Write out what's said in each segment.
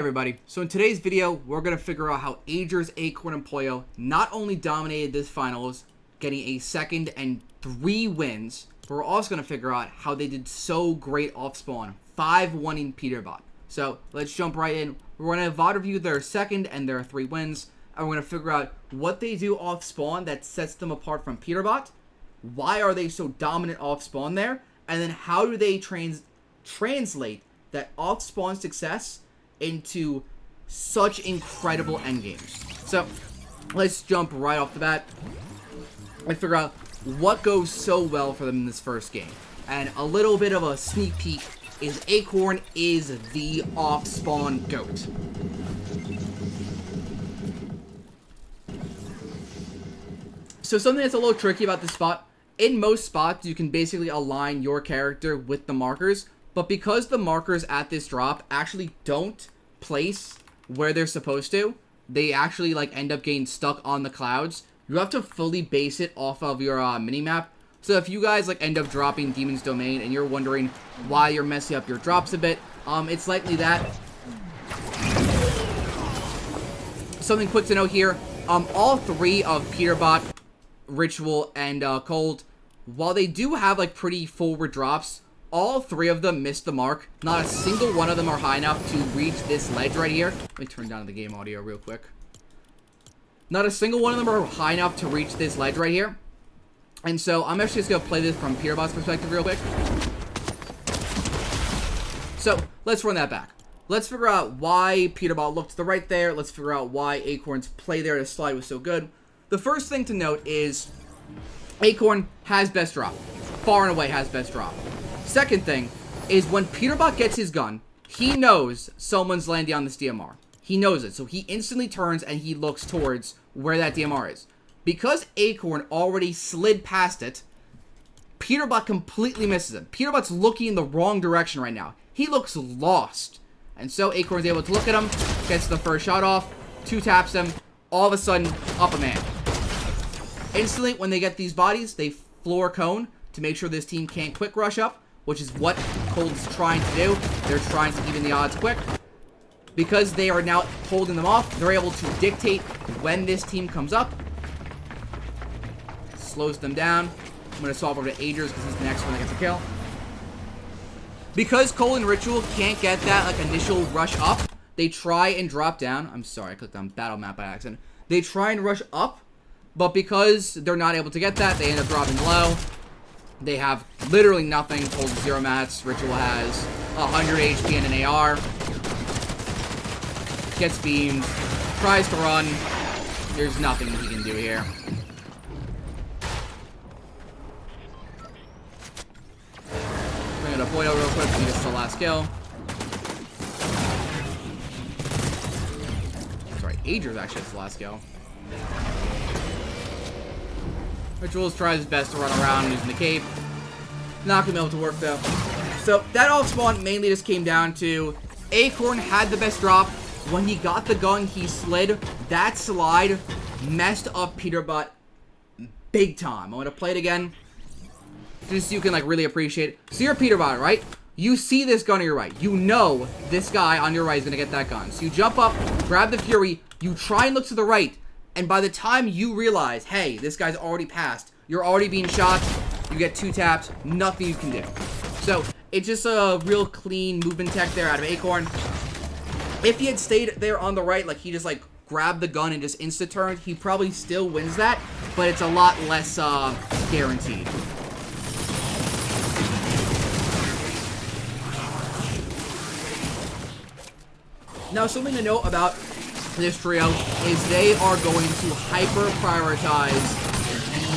Everybody, so in today's video we're going to figure out how LeAjerss, Acorn, and Pollo not only dominated this finals, getting a second and 3 wins, but we're also going to figure out how they did so great off spawn, 5-1ing Peterbot. So let's jump right in. We're going to VOD review their second and their 3 wins, and we're going to figure out what they do off spawn that sets them apart from Peterbot, why are they so dominant off spawn there, and then how do they translate that off spawn success into such incredible endgames. So let's jump right off the bat and figure out what goes so well for them in this first game. And a little bit of a sneak peek is Acorn is the off spawn GOAT. So something that's a little tricky about this spot, in most spots you can basically align your character with the markers, but because the markers at this drop actually don't place where they're supposed to, they actually end up getting stuck on the clouds. You have to fully base it off of your minimap. So if you guys end up dropping Demon's Domain and you're wondering why you're messing up your drops a bit, it's likely that. Something quick to note here, all 3 of Peterbot, Ritual, and Cold, while they do have pretty forward drops, all 3 of them missed the mark. Not a single one of them are high enough to reach this ledge right here. Let me turn down the game audio real quick. Not a single one of them are high enough to reach this ledge right here. And so I'm actually just going to play this from Peterbot's perspective real quick. So let's run that back. Let's figure out why Peterbot looked to the right there. Let's figure out why Acorn's play there to slide was so good. The first thing to note is Acorn has best drop. Far and away has best drop. Second thing is when Peterbot gets his gun, he knows someone's landing on this DMR. He knows it, so he instantly turns and he looks towards where that DMR is. Because Acorn already slid past it, Peterbot completely misses him. Peterbot's looking in the wrong direction right now. He looks lost. And so Acorn's able to look at him, gets the first shot off, 2 taps him, all of a sudden, up a man. Instantly, when they get these bodies, they floor cone to make sure this team can't quick rush up, which is what Cold's trying to do. They're trying to even the odds quick. Because they are now holding them off, they're able to dictate when this team comes up. Slows them down. I'm going to swap over to LeAjerss because he's the next one that gets a kill. Because Cold and Ritual can't get that initial rush up, they try and drop down. I'm sorry, I clicked on battle map by accident. They try and rush up, but because they're not able to get that, they end up dropping low. They have literally nothing. Cold 0 mats. Ritual has 100 HP and an AR. Gets beamed. Tries to run. There's nothing he can do here. Bring it up Pollo real quick. He gets the last kill. Sorry, LeAjerss actually gets the last kill. Rituals tries his best to run around using the cape. Not gonna be able to work though. So that off spawn mainly just came down to Acorn had the best drop. When he got the gun, he slid. That slide messed up Peterbot big time. I'm gonna play it again, just so you can really appreciate it. So you're Peterbot, right? You see this gun on your right. You know this guy on your right is gonna get that gun. So you jump up, grab the Fury. You try and look to the right. And by the time you realize, hey, this guy's already passed, you're already being shot, you get 2 taps, nothing you can do. So, it's just a real clean movement tech there out of Acorn. If he had stayed there on the right, he just grabbed the gun and just insta-turned, he probably still wins that, but it's a lot less guaranteed. Now, something to note about this trio is they are going to hyper prioritize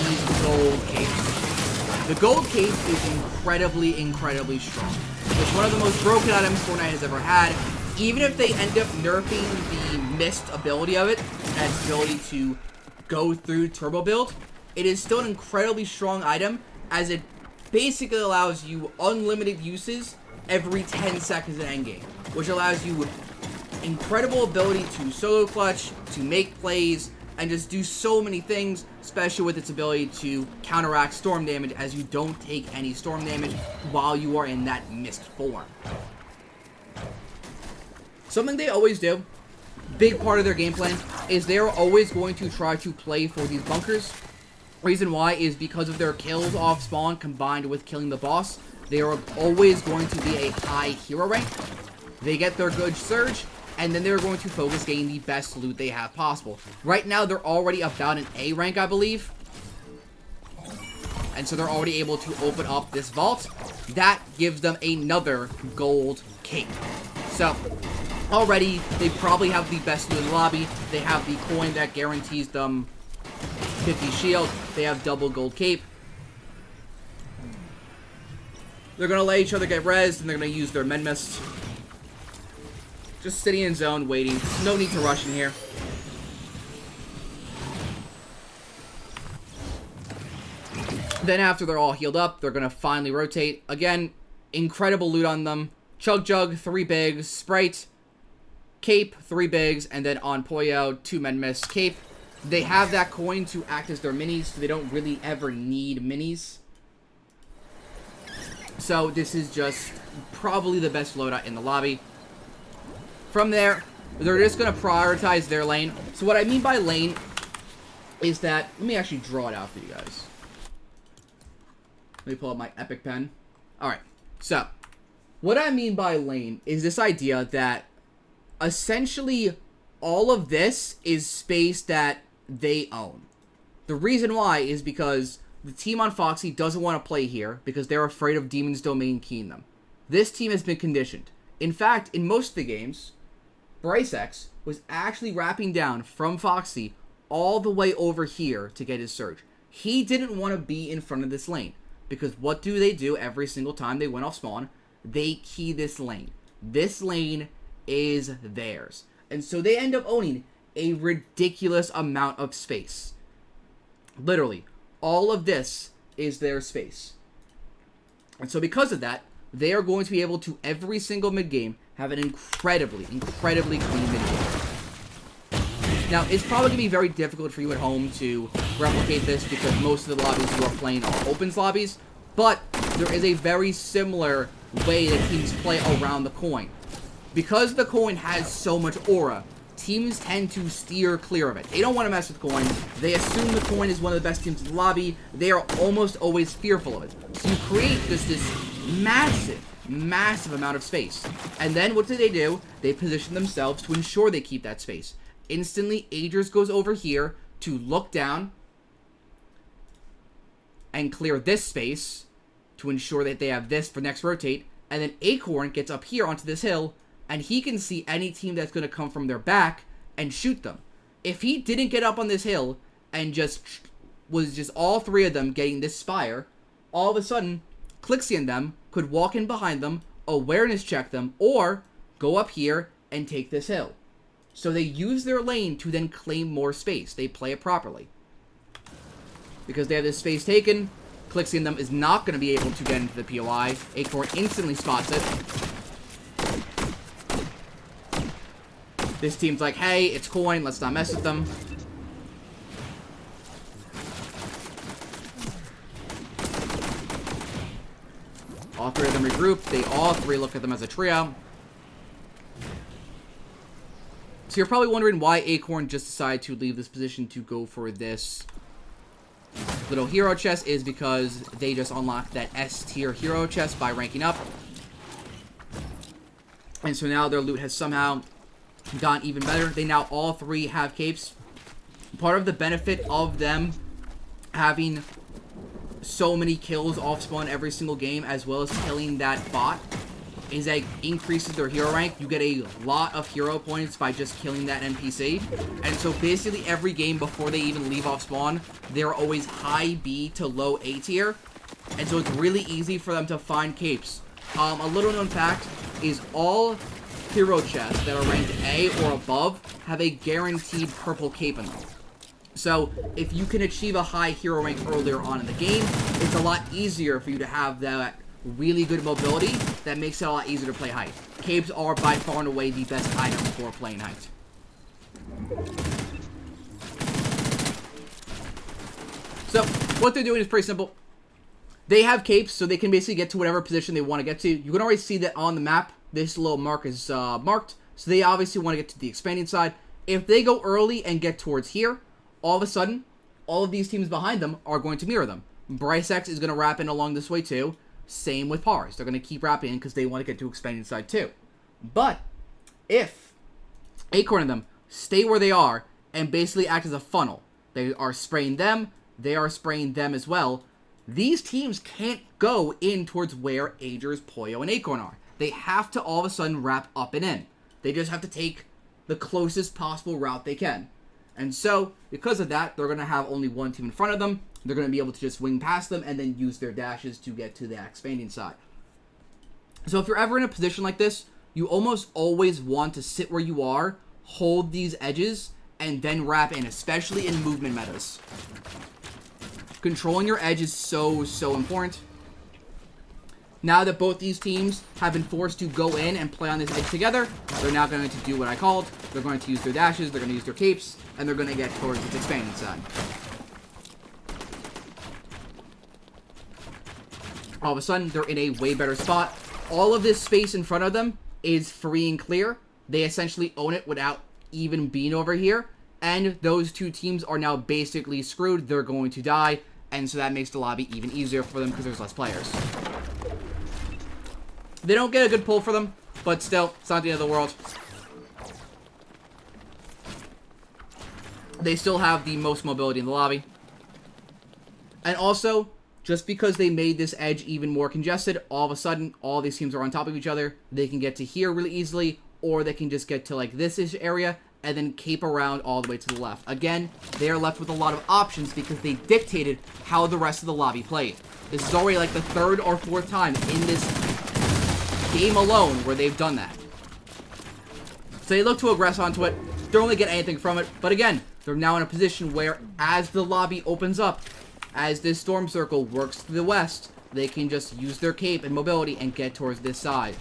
these gold capes. The gold cape is incredibly strong. It's one of the most broken items Fortnite has ever had. Even if they end up nerfing the mist ability of it, and its ability to go through turbo build, it is still an incredibly strong item, as it basically allows you unlimited uses every 10 seconds in endgame, which allows you incredible ability to solo clutch, to make plays, and just do so many things, especially with its ability to counteract storm damage, as you don't take any storm damage while you are in that mist form. Something they always do, big part of their game plan, is they're always going to try to play for these bunkers. Reason why is because of their kills off spawn combined with killing the boss. They are always going to be a high hero rank. They get their good surge, and then they're going to focus getting the best loot they have possible. Right now, they're already about an A rank, I believe. And so they're already able to open up this vault. That gives them another gold cape. So, already, they probably have the best loot in the lobby. They have the coin that guarantees them 50 shield. They have double gold cape. They're going to let each other get rezzed, and they're going to use their med mist. Just sitting in zone, waiting. No need to rush in here. Then after they're all healed up, they're going to finally rotate. Again, incredible loot on them. Chug Jug, 3 bigs. Sprite, cape, 3 bigs. And then on Pollo, 2 med mist, cape. They have that coin to act as their minis, so they don't really ever need minis. So this is just probably the best loadout in the lobby. From there, they're just going to prioritize their lane. So what I mean by lane is that... Let me actually draw it out for you guys. Let me pull up my epic pen. Alright, so what I mean by lane is this idea that essentially all of this is space that they own. The reason why is because the team on Foxy doesn't want to play here because they're afraid of Demon's Domain keying them. This team has been conditioned. In fact, in most of the games, BryceX was actually wrapping down from Foxy all the way over here to get his surge. He didn't want to be in front of this lane. Because what do they do every single time they went off spawn? They key this lane. This lane is theirs. And so they end up owning a ridiculous amount of space. Literally, all of this is their space. And so because of that, they are going to be able to, every single mid-game, have an incredibly clean mid-game. Now, it's probably going to be very difficult for you at home to replicate this because most of the lobbies you are playing are opens lobbies, but there is a very similar way that teams play around the coin. Because the coin has so much aura, teams tend to steer clear of it. They don't want to mess with coin. They assume the coin is one of the best teams in the lobby. They are almost always fearful of it. So you create this massive amount of space. And then what do? They position themselves to ensure they keep that space. Instantly, LeAjerss goes over here to look down and clear this space to ensure that they have this for next rotate. And then Acorn gets up here onto this hill, and he can see any team that's going to come from their back and shoot them. If he didn't get up on this hill and was just all 3 of them getting this spire, all of a sudden, Clixie and them could walk in behind them, awareness check them, or go up here and take this hill. So they use their lane to then claim more space. They play it properly. Because they have this space taken, Clixie and them is not going to be able to get into the POI. Acorn instantly spots it. This team's like, hey, it's coin, let's not mess with them. All 3 of them regroup. They all 3 look at them as a trio. So you're probably wondering why Acorn just decided to leave this position to go for this little hero chest is because they just unlocked that S tier hero chest by ranking up. And so now their loot has somehow gotten even better. They now all 3 have capes. Part of the benefit of them having so many kills off spawn every single game as well as killing that bot is that it increases their hero rank. You get a lot of hero points by just killing that NPC. And so basically every game before they even leave off spawn, they're always high B to low A tier. And so it's really easy for them to find capes. A little known fact is all hero chests that are ranked A or above have a guaranteed purple cape in them. So if you can achieve a high hero rank earlier on in the game, it's a lot easier for you to have that really good mobility that makes it a lot easier to play height. Capes are by far and away the best item for playing height. So what they're doing is pretty simple. They have capes, so they can basically get to whatever position they want to get to. You can already see that on the map. This little mark is marked. So they obviously want to get to the expanding side. If they go early and get towards here, all of a sudden, all of these teams behind them are going to mirror them. Bryce X is going to wrap in along this way too. Same with Pars. They're going to keep wrapping in because they want to get to expanding side too. But if Acorn and them stay where they are and basically act as a funnel, they are spraying them, they are spraying them as well, these teams can't go in towards where LeAjerss, Pollo, and Acorn are. They have to all of a sudden wrap up and in. They just have to take the closest possible route they can. And so, because of that, they're going to have only one team in front of them. They're going to be able to just wing past them and then use their dashes to get to the expanding side. So if you're ever in a position like this, you almost always want to sit where you are, hold these edges, and then wrap in, especially in movement metas. Controlling your edge is so, so important. Now that both these teams have been forced to go in and play on this edge together, they're now going to do what I called. They're going to use their dashes, they're going to use their capes, and they're going to get towards the expanding side. All of a sudden, they're in a way better spot. All of this space in front of them is free and clear. They essentially own it without even being over here. And those two teams are now basically screwed. They're going to die. And so that makes the lobby even easier for them because there's less players. They don't get a good pull for them, but still, it's not the end of the world. They still have the most mobility in the lobby. And also, just because they made this edge even more congested, all of a sudden, all these teams are on top of each other. They can get to here really easily, or they can just get to like this-ish area, and then cape around all the way to the left. Again, they are left with a lot of options because they dictated how the rest of the lobby played. This is already like the third or fourth time in this game alone where they've done that. So they look to aggress onto it, don't really get anything from it, but again, they're now in a position where as the lobby opens up, as this storm circle works to the west, they can just use their cape and mobility and get towards this side.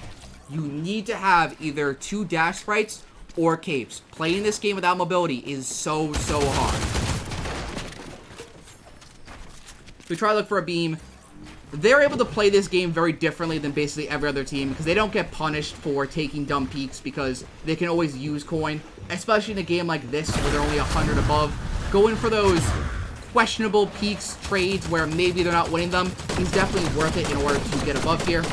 You need to have either two dash sprites or capes. Playing this game without mobility is so, so hard. We try to look for a beam. They're able to play this game very differently than basically every other team because they don't get punished for taking dumb peeks because they can always use coin, especially in a game like this where they're only 100 above. Going for those questionable peaks trades where maybe they're not winning them is definitely worth it in order to get above here.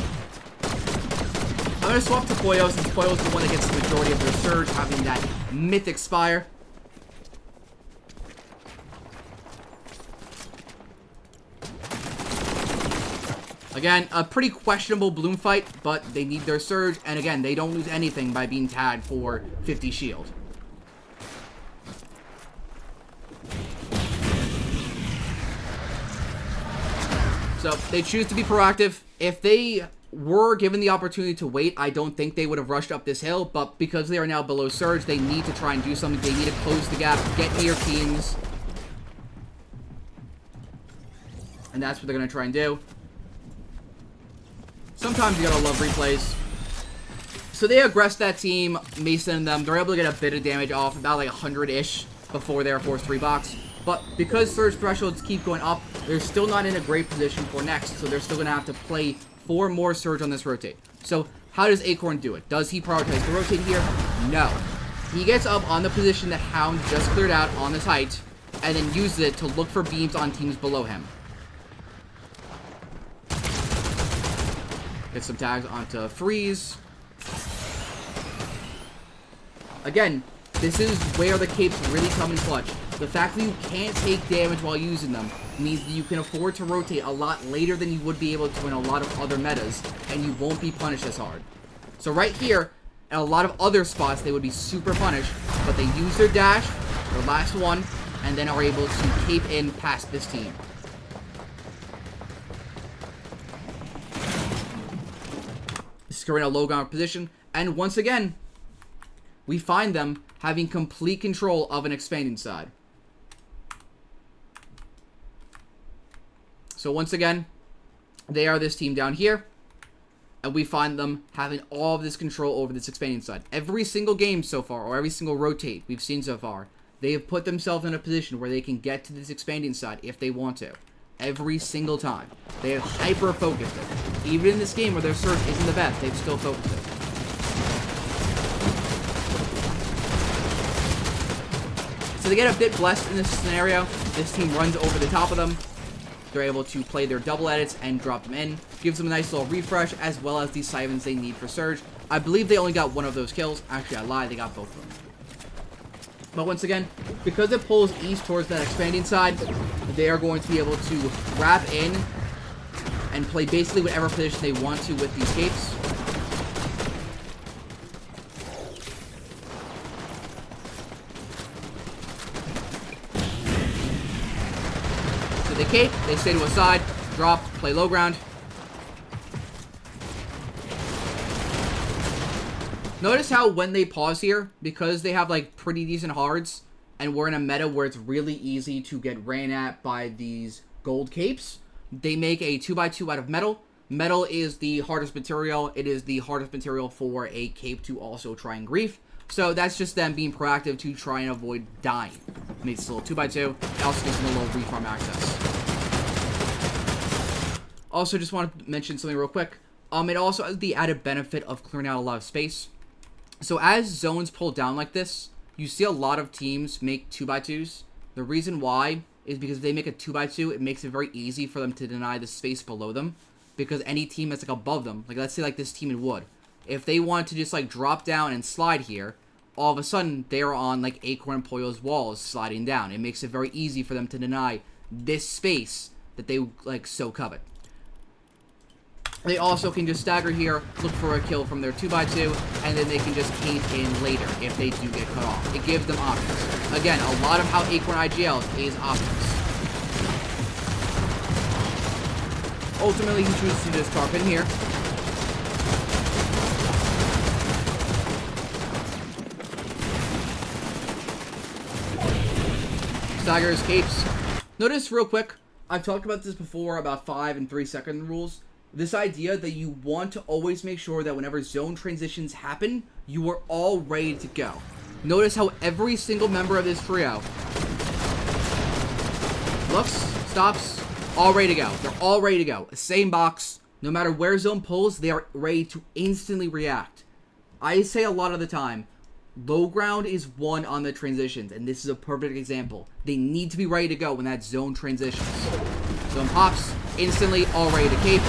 I'm going to swap to Pollo since Pollo is the one that gets the majority of their surge, having that mythic spire. Again, a pretty questionable bloom fight, but they need their surge, and again, they don't lose anything by being tagged for 50 shield. So, they choose to be proactive. If they were given the opportunity to wait, I don't think they would have rushed up this hill, but because they are now below surge, they need to try and do something. They need to close the gap, get near teams. And that's what they're going to try and do. Sometimes you gotta love replays. So they aggress that team, Mason and them. They're able to get a bit of damage off, about like 100-ish, before they're forced 3-box. But because surge thresholds keep going up, they're still not in a great position for next, so they're still gonna have to play 4 more surge on this rotate. So how does Acorn do it? Does he prioritize the rotate here? No. He gets up on the position that Hound just cleared out on this height, and then uses it to look for beams on teams below him. Get some tags onto Freeze. Again, this is where the capes really come in clutch. The fact that you can't take damage while using them means that you can afford to rotate a lot later than you would be able to in a lot of other metas, and you won't be punished as hard. So right here, and a lot of other spots, they would be super punished, but they use their dash, their last one, and then are able to cape in past this team. Securing a low ground position, and once again, we find them having complete control of an expanding side. So once again, they are this team down here, and we find them having all of this control over this expanding side. Every single game so far, or every single rotate we've seen so far, they have put themselves in a position where they can get to this expanding side if they want to. Every single time. They have hyper-focused it. Even in this game where their surge isn't the best, they've still focused it. So they get a bit blessed in this scenario. This team runs over the top of them. They're able to play their double edits and drop them in. Gives them a nice little refresh, as well as the Sivens they need for Surge. I believe they only got one of those kills. Actually, I lied. They got both of them. But once again, because it pulls east towards that expanding side, they are going to be able to wrap in and play basically whatever position they want to with these capes. So they cape, they stay to a side, drop, play low ground. Notice how when they pause here, because they have like pretty decent hards, and we're in a meta where it's really easy to get ran at by these gold capes, they make a 2x2 out of metal. Metal is the hardest material. It is the hardest material for a cape to also try and grief. So that's just them being proactive to try and avoid dying. Makes it a little 2x2. It also gives them a little reform access. Also, just want to mention something real quick. It also has the added benefit of clearing out a lot of space. So as zones pull down like this, you see a lot of teams make 2x2s. The reason why is because if they make a 2x2, it makes it very easy for them to deny the space below them. Because any team that's like above them, like let's say like this team in wood, if they want to just like drop down and slide here, all of a sudden they're on like Acorn and Pollo's walls sliding down. It makes it very easy for them to deny this space that they like so covet. They also can just stagger here, look for a kill from their 2x2, and then they can just cave in later if they do get cut off. It gives them options. Again, a lot of how Acorn IGL is options. Ultimately, he chooses to just tarp in here. Staggers, capes. Notice real quick, I've talked about this before about 5 and 3 second rules. This idea that you want to always make sure that whenever zone transitions happen, you are all ready to go. Notice how every single member of this trio looks, stops, all ready to go. They're all ready to go. Same box. No matter where zone pulls, they are ready to instantly react. I say a lot of the time, low ground is won on the transitions, and this is a perfect example. They need to be ready to go when that zone transitions. Zone pops, instantly, all ready to cape.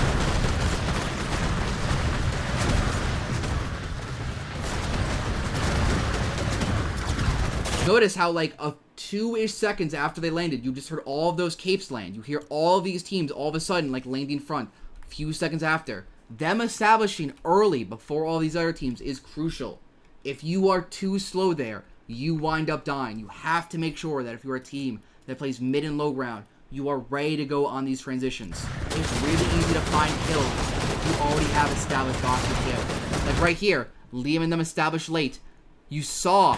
Notice how like a 2-ish seconds after they landed, you just heard all of those capes land. You hear all of these teams all of a sudden like landing front a few seconds after. Them establishing early before all these other teams is crucial. If you are too slow there, you wind up dying. You have to make sure that if you're a team that plays mid and low ground, you are ready to go on these transitions. It's really easy to find kills if you already have established boxes kill. Like right here, Liam and them established late. You saw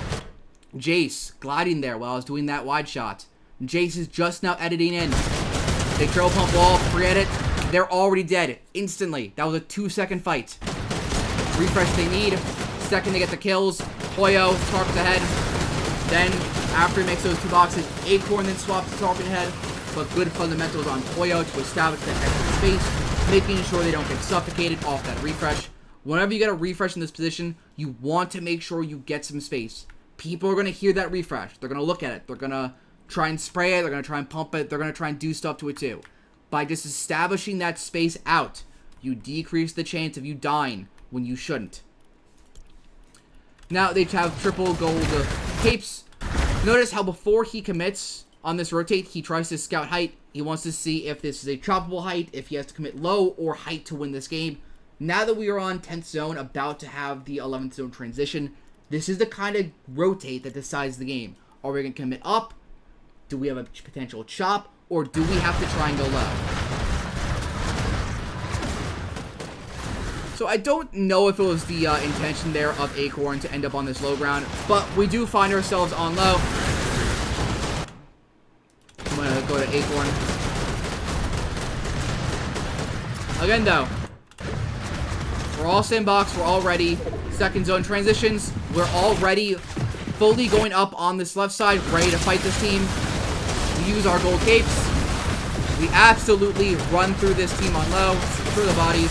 Jace gliding there while I was doing that wide shot. Jace is just now editing in. They trail pump wall, forget it. They're already dead instantly. That was a 2-second fight. Refresh they need. Second they get the kills. Pollo tarps ahead. Then after he makes those 2 boxes, Acorn then swaps the tarping ahead. But good fundamentals on Pollo to establish that extra space, making sure they don't get suffocated off that refresh. Whenever you get a refresh in this position, you want to make sure you get some space. People are going to hear that refresh. They're going to look at it. They're going to try and spray it. They're going to try and pump it. They're going to try and do stuff to it too. By just establishing that space out, you decrease the chance of you dying when you shouldn't. Now they have triple gold capes. Notice how before he commits on this rotate, he tries to scout height. He wants to see if this is a choppable height, if he has to commit low or height to win this game. Now that we are on 10th zone, about to have the 11th zone transition, this is the kind of rotate that decides the game. Are we going to commit up? Do we have a potential chop? Or do we have to try and go low? So I don't know if it was the intention there of Acorn to end up on this low ground, but we do find ourselves on low. I'm going to go to Acorn. Again, though, we're all same box. We're all ready. Second zone transitions. We're all ready. Fully going up on this left side. Ready to fight this team. We use our gold capes. We absolutely run through this team on low. Through the bodies.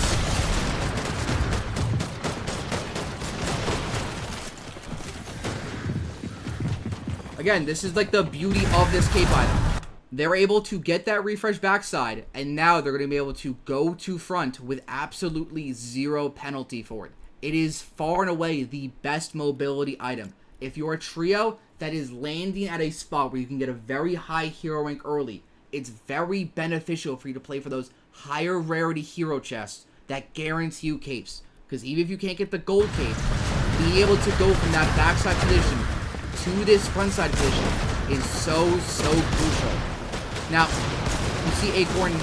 Again, this is like the beauty of this cape item. They're able to get that refresh backside, and now they're going to be able to go to front with absolutely zero penalty for it. It is far and away the best mobility item. If you're a trio that is landing at a spot where you can get a very high hero rank early, it's very beneficial for you to play for those higher rarity hero chests that guarantee you capes. Because even if you can't get the gold cape, being able to go from that backside position to this frontside position is so crucial. Now, you see Acorn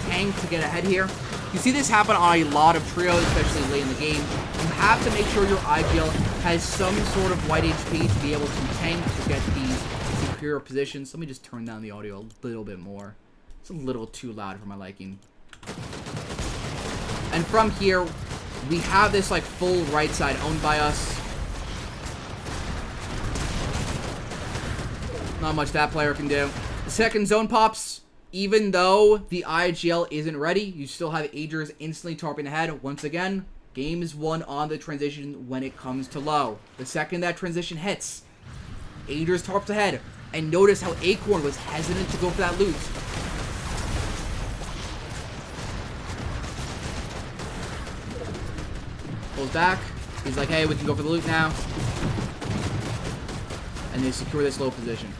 tank to get ahead here. You see this happen on a lot of trios, especially late in the game. You have to make sure your IGL has some sort of white HP to be able to tank to get these superior positions. Let me just turn down the audio a little bit more. It's a little too loud for my liking. And from here, we have this like full right side owned by us. Not much that player can do. The second zone pops. Even though the IGL isn't ready, you still have ALot instantly tarping ahead. Once again, game is won on the transition when it comes to low. The second that transition hits, ALot tarps ahead. And notice how Acorn was hesitant to go for that loot. Pulls back. He's like, hey, we can go for the loot now. And they secure this low position.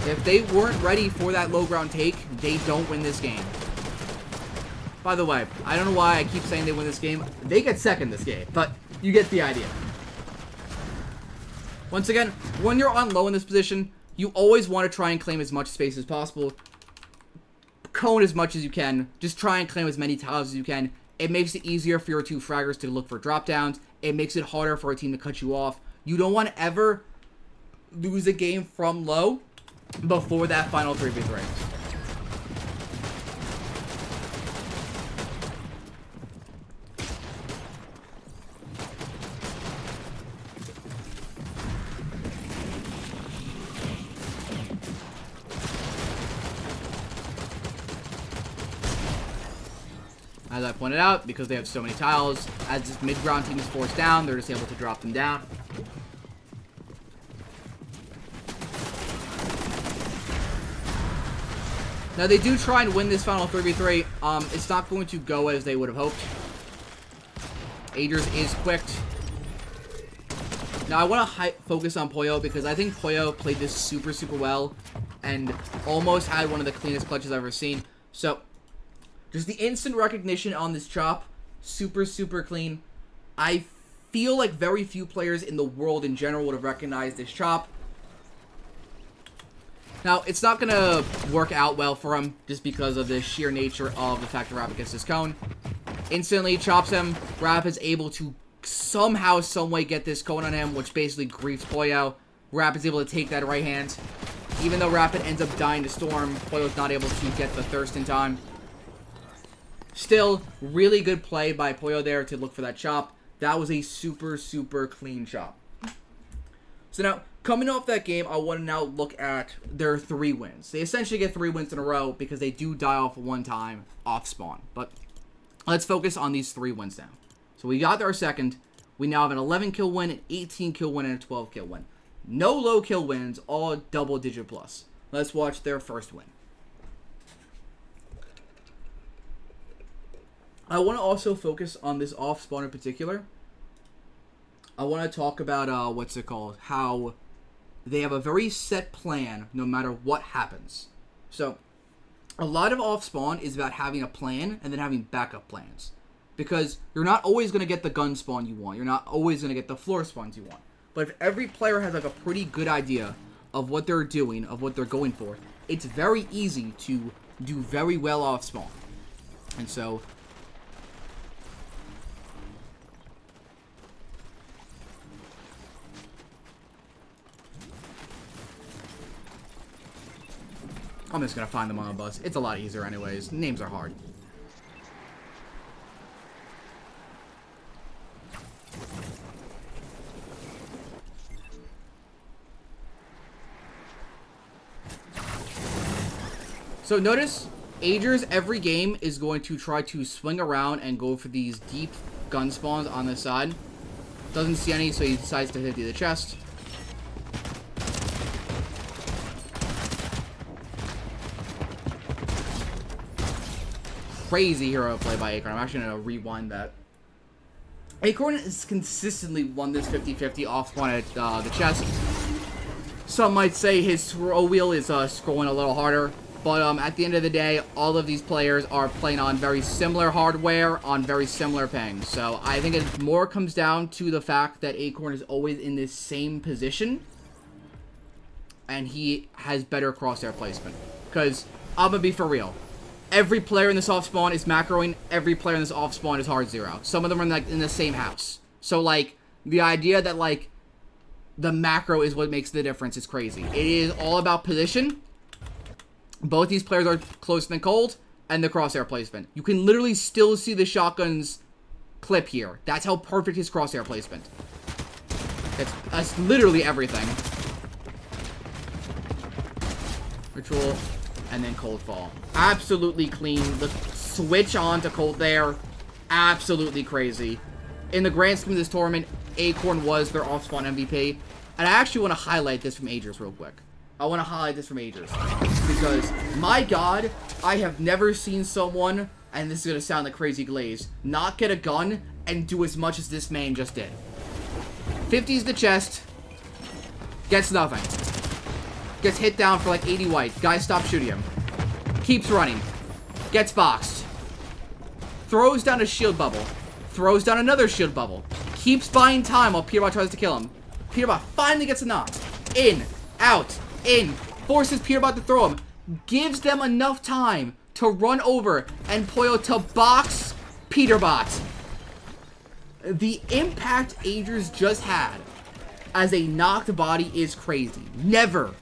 If they weren't ready for that low ground take, they don't win this game. By the way, I don't know why I keep saying they win this game. They get second this game, but you get the idea. Once again, when you're on low in this position, you always want to try and claim as much space as possible. Cone as much as you can. Just try and claim as many tiles as you can. It makes it easier for your two fraggers to look for drop downs. It makes it harder for a team to cut you off. You don't want to ever lose a game from low before that final 3v3. As I pointed out, because they have so many tiles, as this mid-ground team is forced down, they're just able to drop them down. Now, they do try and win this final 3v3. It's not going to go as they would have hoped. ALot is quicked. Now, I want to focus on Pollo because I think Pollo played this super well and almost had one of the cleanest clutches I've ever seen. So, just the instant recognition on this chop, super clean. I feel like very few players in the world in general would have recognized this chop. Now, it's not going to work out well for him just because of the sheer nature of the fact that Rapid gets his cone. Instantly chops him. Rapid's able to somehow, someway get this cone on him, which basically griefs Pollo. Rapid's able to take that right hand. Even though Rapid ends up dying to Storm, Pollo's not able to get the thirst in time. Still, really good play by Pollo there to look for that chop. That was a super clean chop. So now, coming off that game, I want to now look at their 3 wins. They essentially get 3 wins in a row because they do die off one time off spawn. But let's focus on these 3 wins now. So we got our second. We now have an 11 kill win, an 18 kill win, and a 12 kill win. No low kill wins, all double-digit plus. Let's watch their first win. I want to also focus on this off spawn in particular. I want to talk about, how they have a very set plan no matter what happens. So, a lot of off spawn is about having a plan and then having backup plans. Because you're not always going to get the gun spawn you want. You're not always going to get the floor spawns you want. But if every player has like a pretty good idea of what they're doing, of what they're going for, it's very easy to do very well off spawn. And so, I'm just going to find them on a bus. It's a lot easier anyways. Names are hard. So notice, ALot every game is going to try to swing around and go for these deep gun spawns on the side. Doesn't see any, so he decides to hit the chest. crazy hero play by Acorn. I'm actually going to rewind that. Acorn has consistently won this 50-50 off-spawn at the chest. Some might say his throw wheel is scrolling a little harder. But at the end of the day, all of these players are playing on very similar hardware, on very similar pings. So I think it more comes down to the fact that Acorn is always in this same position. And he has better crosshair placement. Because, I'm going to be for real. Every player in this off-spawn is macroing. Every player in this off-spawn is hard zero. Some of them are like in the same house. So like, the idea that like, the macro is what makes the difference is crazy. It is all about position. Both these players are close and cold, and the crosshair placement. You can literally still see the shotgun's clip here. That's how perfect his crosshair placement. That's literally everything. Ritual, and then cold fall. Absolutely clean. The switch on to cold there, absolutely crazy. In the grand scheme of this tournament, Acorn was their off-spawn MVP. And I actually want to highlight this from LeAjerss real quick. I want to highlight this from LeAjerss. Because, my god, I have never seen someone, and this is going to sound like crazy glaze, not get a gun and do as much as this man just did. 50s the chest. Gets nothing. Gets hit down for like 80 white. Guy stops shooting him. Keeps running. Gets boxed. Throws down a shield bubble. Throws down another shield bubble. Keeps buying time while Peterbot tries to kill him. Peterbot finally gets a knock. In. Out. In. Forces Peterbot to throw him. Gives them enough time to run over and Pollo to box Peterbot. The impact LeAjerss just had as a knocked body is crazy. Never,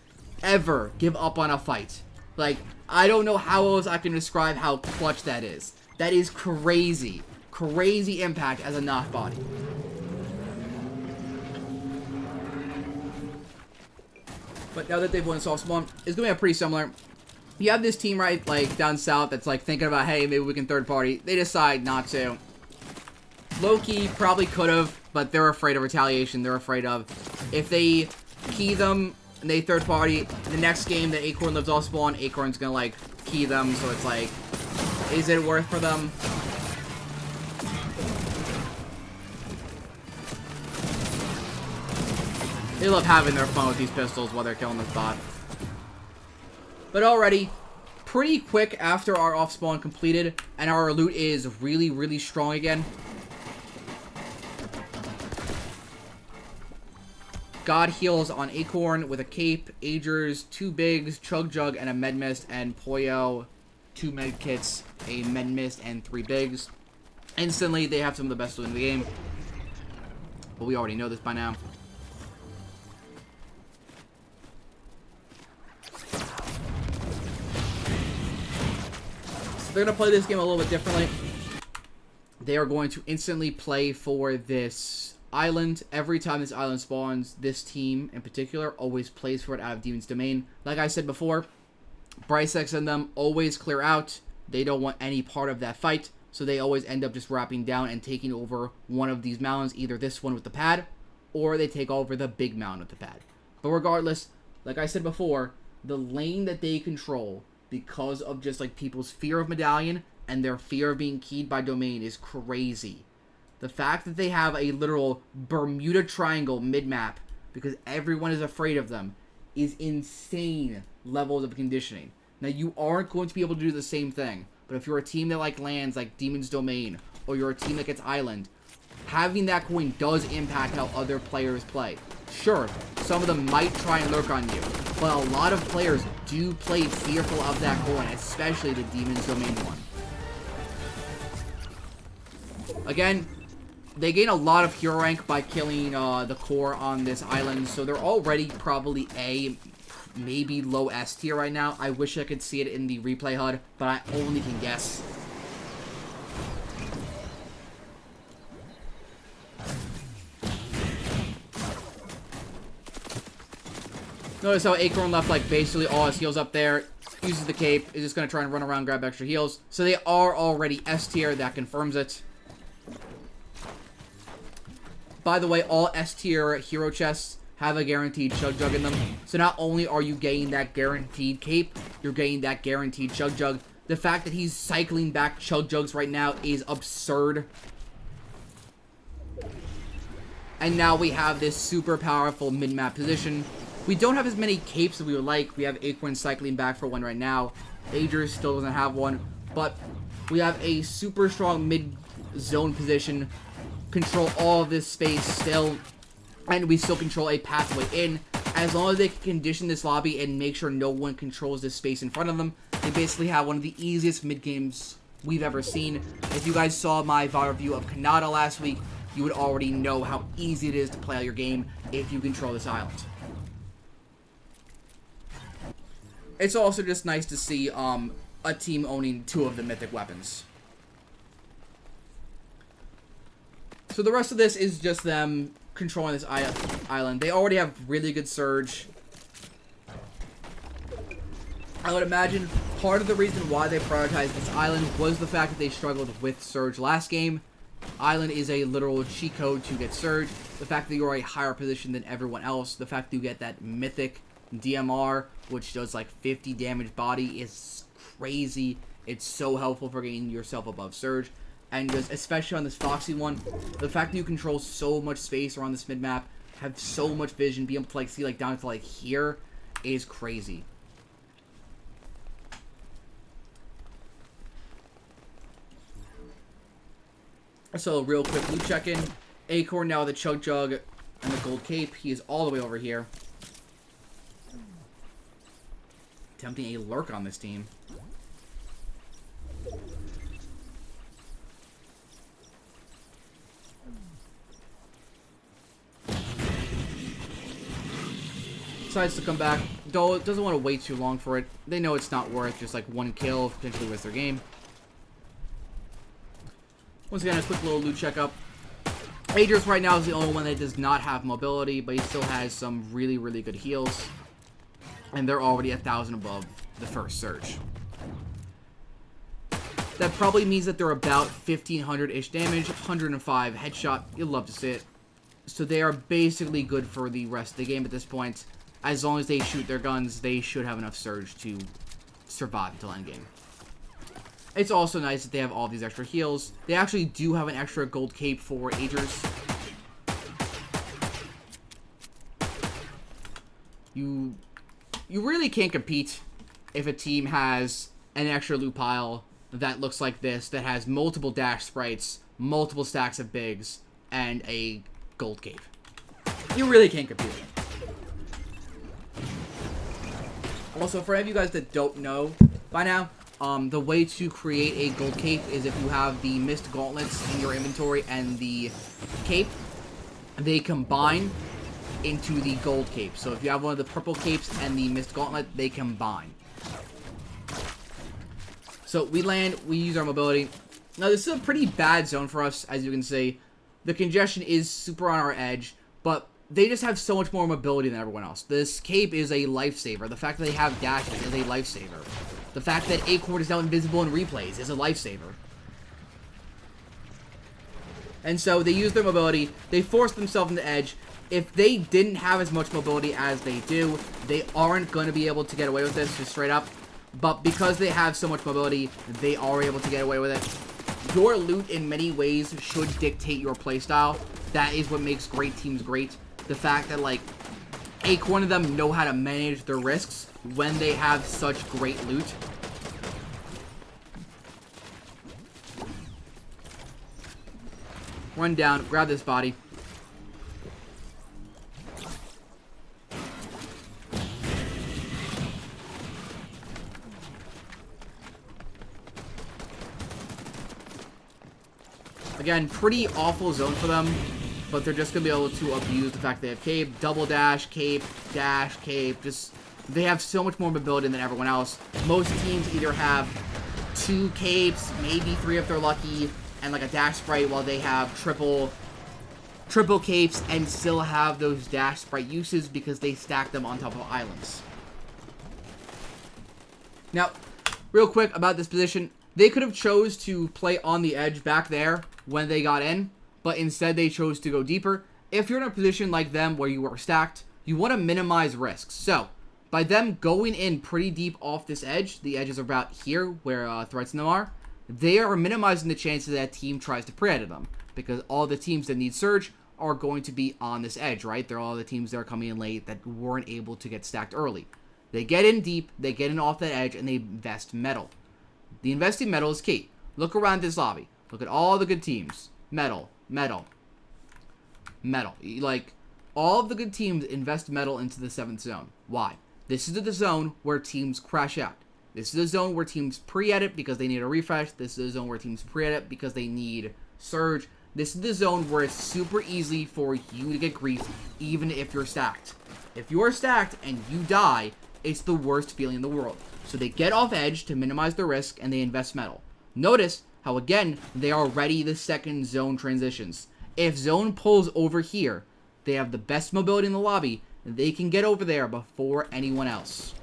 ever give up on a fight. Like, I don't know how else I can describe how clutch that is. That is crazy. Crazy impact as a knocked body. But now that they've won soft spawn, it's going to be pretty similar. You have this team, right, like, down south that's, like, thinking about, hey, maybe we can third party. They decide not to. Low-key probably could have, but they're afraid of retaliation. They're afraid of, if they key them and they third party, the next game that Acorn lives off spawn, Acorn's going to, like, key them. So it's like, is it worth for them? They love having their fun with these pistols while they're killing this bot. But already, pretty quick after our off-spawn completed, and our loot is really, really strong again. God heals on Acorn with a cape, LeAjerss, 2 bigs, Chug Jug, and a med mist, and Pollo, 2 med kits, a med mist, and 3 bigs. Instantly, they have some of the best loot in the game. But we already know this by now. They're going to play this game a little bit differently. They are going to instantly play for this island. Every time this island spawns, this team in particular always plays for it out of Demon's Domain. Like I said before, Brycex and them always clear out. They don't want any part of that fight, so they always end up just wrapping down and taking over one of these mountains, either this one with the pad, or they take over the big mountain with the pad. But regardless, like I said before, the lane that they control, because of just like people's fear of Medallion and their fear of being keyed by Domain, is crazy. The fact that they have a literal Bermuda Triangle mid-map because everyone is afraid of them is insane levels of conditioning. Now, you aren't going to be able to do the same thing, but if you're a team that like lands like Demon's Domain, or you're a team that gets Island, having that coin does impact how other players play. Sure, some of them might try and lurk on you, but a lot of players do play fearful of that coin, especially the Demon's Domain one. Again, they gain a lot of hero rank by killing the core on this island, so they're already probably A, maybe low S tier right now. I wish I could see it in the replay HUD, but I only can guess. Notice how Acorn left like basically all his heals up there, uses the cape, is just going to try and run around, grab extra heals. So they are already S tier, that confirms it. By the way, all S tier hero chests have a guaranteed Chug Jug in them. So not only are you getting that guaranteed cape, you're getting that guaranteed Chug Jug. The fact that he's cycling back Chug Jugs right now is absurd. And now we have this super powerful mid-map position. We don't have as many capes as we would like. We have Acorn cycling back for one right now. LeAjerss still doesn't have one. But we have a super strong mid-zone position. Control all of this space still. And we still control a pathway in. As long as they can condition this lobby and make sure no one controls this space in front of them, they basically have one of the easiest mid-games we've ever seen. If you guys saw my VOD review of Canada last week, you would already know how easy it is to play out your game if you control this island. It's also just nice to see a team owning 2 of the mythic weapons. So the rest of this is just them controlling this island. They already have really good Surge. I would imagine part of the reason why they prioritized this island was the fact that they struggled with Surge last game. Island is a literal cheat code to get Surge. The fact that you are a higher position than everyone else. The fact that you get that mythic DMR, which does like 50 damage body, is crazy. It's so helpful for getting yourself above Surge. And just, especially on this Foxy one, the fact that you control so much space around this mid-map, have so much vision, be able to like see like down to like here, is crazy. So real quick loot check-in. Acorn now with the Chug Jug and the Gold Cape. He is all the way over here. Attempting a lurk on this team. Decides to come back. Though doesn't want to wait too long for it. They know it's not worth just like 1 kill, potentially waste their game. Once again, a quick little loot checkup. LeAjerss right now is the only one that does not have mobility, but he still has some really, really good heals. And they're already 1,000 above the first Surge. That probably means that they're about 1,500-ish damage, 105 headshot. You'll love to see it. So they are basically good for the rest of the game at this point. As long as they shoot their guns, they should have enough Surge to survive until endgame. It's also nice that they have all these extra heals. They actually do have an extra gold cape for LeAjerss. You really can't compete if a team has an extra loot pile that looks like this, that has multiple dash sprites, multiple stacks of bigs, and a gold cape. You really can't compete. Also, for any of you guys that don't know by now, the way to create a gold cape is if you have the mist gauntlets in your inventory and the cape, they combine into the gold cape. So if you have one of the purple capes and the mist gauntlet, they combine. So we land, we use our mobility. Now this is a pretty bad zone for us, as you can see. The congestion is super on our edge, but they just have so much more mobility than everyone else. This cape is a lifesaver. The fact that they have dashes is a lifesaver. The fact that Acorn is now invisible in replays is a lifesaver. And so they use their mobility. They force themselves into edge. If they didn't have as much mobility as they do, they aren't going to be able to get away with this, just straight up. But because they have so much mobility, they are able to get away with it. Your loot, in many ways, should dictate your playstyle. That is what makes great teams great. The fact that, like, Acorn of them know how to manage their risks when they have such great loot. Run down, grab this body. Again, pretty awful zone for them, but they're just going to be able to abuse the fact they have cape, double dash, cape, just, they have so much more mobility than everyone else. Most teams either have 2 capes, maybe 3 if they're lucky, and like a dash sprite, while they have triple capes and still have those dash sprite uses because they stack them on top of islands. Now, real quick about this position, they could have chose to play on the edge back there when they got in, but instead they chose to go deeper. If you're in a position like them where you are stacked, you want to minimize risks. So, By them going in pretty deep off this edge, the edges are about here where threats in them are, they are minimizing the chances that team tries to pre-edit them. Because all the teams that need surge are going to be on this edge, right? They're all the teams that are coming in late that weren't able to get stacked early. They get in deep, they get in off that edge, and they invest metal. The investing metal is key. Look around this lobby. Look at all the good teams. Metal, metal, metal. Like, all of the good teams invest metal into the 7th zone. Why? This is the zone where teams crash out. This is the zone where teams pre-edit because they need a refresh. This is the zone where teams pre-edit because they need surge. This is the zone where it's super easy for you to get grief, even if you're stacked. If you're stacked and you die, it's the worst feeling in the world. So they get off edge to minimize the risk, and they invest metal. Notice how, again, they are ready the second zone transitions. If zone pulls over here, they have the best mobility in the lobby, and they can get over there before anyone else.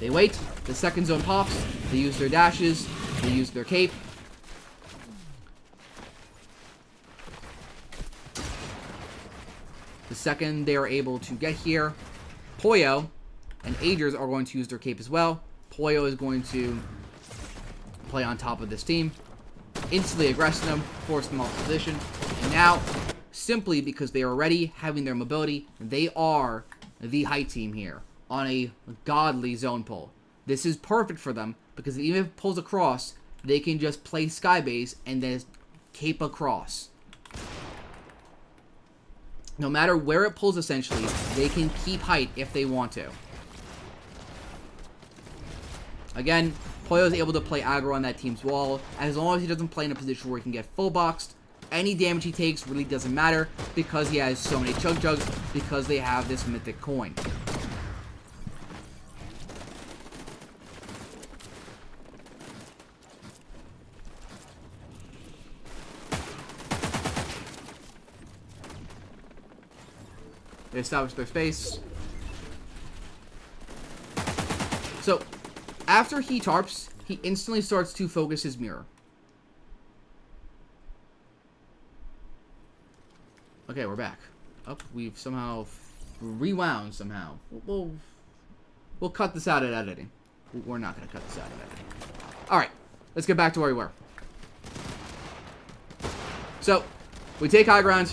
They wait, the second zone pops, they use their dashes, they use their cape. The second they are able to get here, Pollo and LeAjerss are going to use their cape as well. Pollo is going to play on top of this team, instantly aggressing them, force them off position, and now, simply because they are already having their mobility, they are the height team here on a godly zone pull. This is perfect for them because even if it pulls across, they can just play skybase and then cape across. No matter where it pulls, essentially, they can keep height if they want to. Again, Pollo is able to play aggro on that team's wall. As long as he doesn't play in a position where he can get full boxed, any damage he takes really doesn't matter because he has so many chug jugs because they have this mythic coin. They establish their space. So, after he tarps, he instantly starts to focus his mirror. Okay, we're back. We've somehow rewound somehow. We'll cut this out at editing. We're not going to cut this out at editing. Alright, let's get back to where we were. So, we take high ground.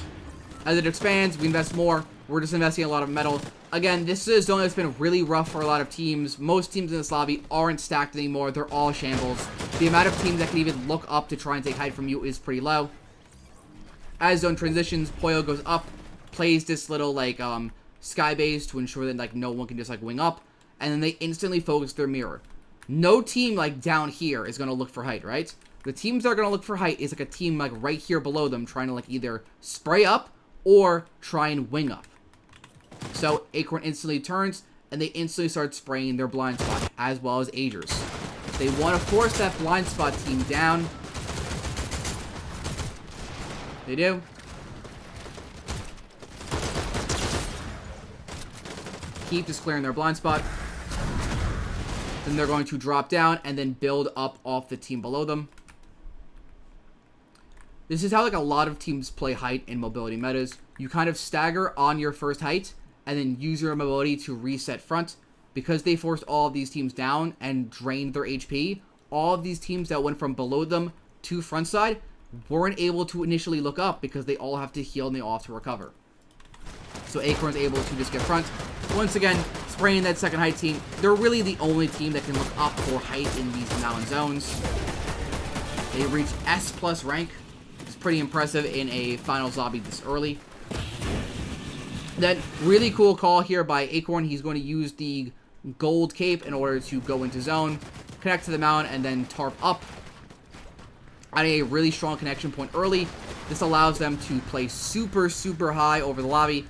As it expands, we invest more. We're just investing a lot of metal. Again, this is a zone that's been really rough for a lot of teams. Most teams in this lobby aren't stacked anymore. They're all shambles. The amount of teams that can even look up to try and take height from you is pretty low. As zone transitions, Pollo goes up, plays this little, like, sky base to ensure that, like, no one can just, like, wing up. And then they instantly focus their mirror. No team, like, down here is going to look for height, right? The teams that are going to look for height is, like, a team, like, right here below them trying to, like, either spray up or try and wing up. So, Acorn instantly turns, and they instantly start spraying their blind spot, as well as LeAjerss. They want to force that blind spot team down. They do. Keep just clearing their blind spot. Then they're going to drop down and then build up off the team below them. This is how, like, a lot of teams play height in mobility metas. You kind of stagger on your first height and then use your mobility to reset front. Because they forced all of these teams down and drained their HP, all of these teams that went from below them to front side weren't able to initially look up because they all have to heal and they all have to recover. So Acorn's able to just get front. Once again, spraying that second height team. They're really the only team that can look up for height in these mountain zones. They reach S+ rank. It's pretty impressive in a finals lobby this early. Then, really cool call here by Acorn. He's going to use the gold cape in order to go into zone, connect to the mountain, and then tarp up. At a really strong connection point early, this allows them to play super, super high over the lobby.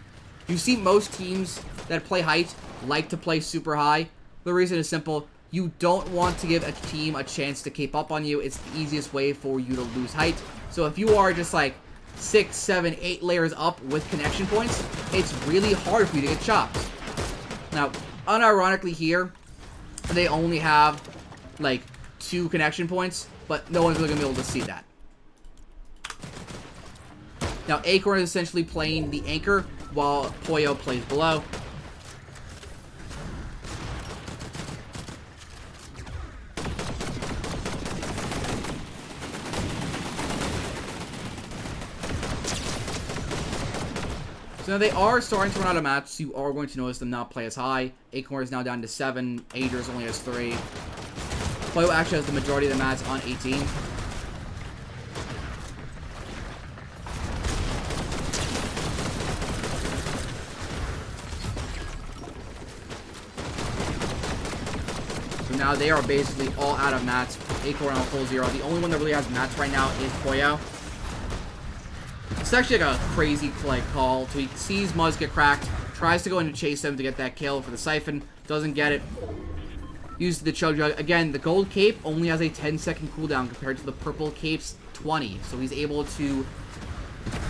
You see most teams that play height like to play super high. The reason is simple. You don't want to give a team a chance to cape up on you. It's the easiest way for you to lose height. So if you are just like 6, 7, 8 layers up with connection points, it's really hard for you to get chopped. Now, unironically here, they only have like 2 connection points, but no one's really going to be able to see that. Now, Acorn is essentially playing the anchor while Pollo plays below. So now they are starting to run out of mats. You are going to notice them not play as high. Acorn is now down to 7. LeAjerss only has 3. Pollo actually has the majority of the mats on 18. So now they are basically all out of mats. Acorn on full 0. The only one that really has mats right now is Pollo. It's actually like a crazy play call. So he sees Muzz get cracked, tries to go in and chase them to get that kill for the Siphon, doesn't get it. Uses the Chug Jug. Again, the gold cape only has a 10-second cooldown compared to the purple cape's 20. So he's able to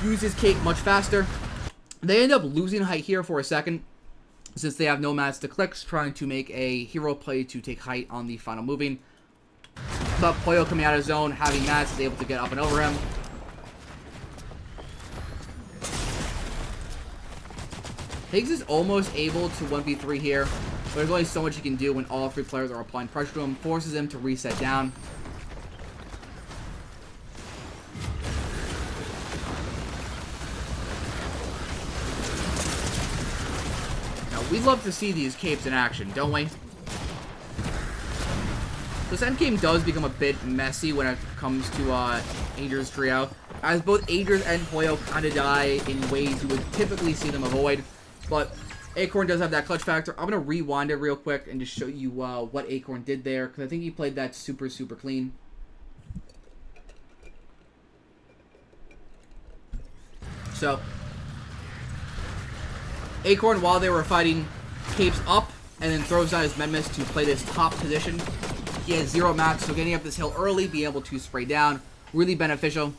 use his cape much faster. They end up losing height here for a second, since they have no mats to clicks, trying to make a hero play to take height on the final moving. But Pollo coming out of zone, having mats, is able to get up and over him. Higgs is almost able to 1v3 here, but there's only so much he can do when all 3 players are applying pressure to him. Forces him to reset down. Now, we'd love to see these capes in action, don't we? This endgame does become a bit messy when it comes to LeAjerss trio, as both LeAjerss and Pollo kind of die in ways you would typically see them avoid. But Acorn does have that clutch factor. I'm going to rewind it real quick and just show you what Acorn did there, because I think he played that super, super clean. So, Acorn, while they were fighting, capes up and then throws out his Medmis to play this top position. He has 0 mats, so getting up this hill early, being able to spray down, really beneficial.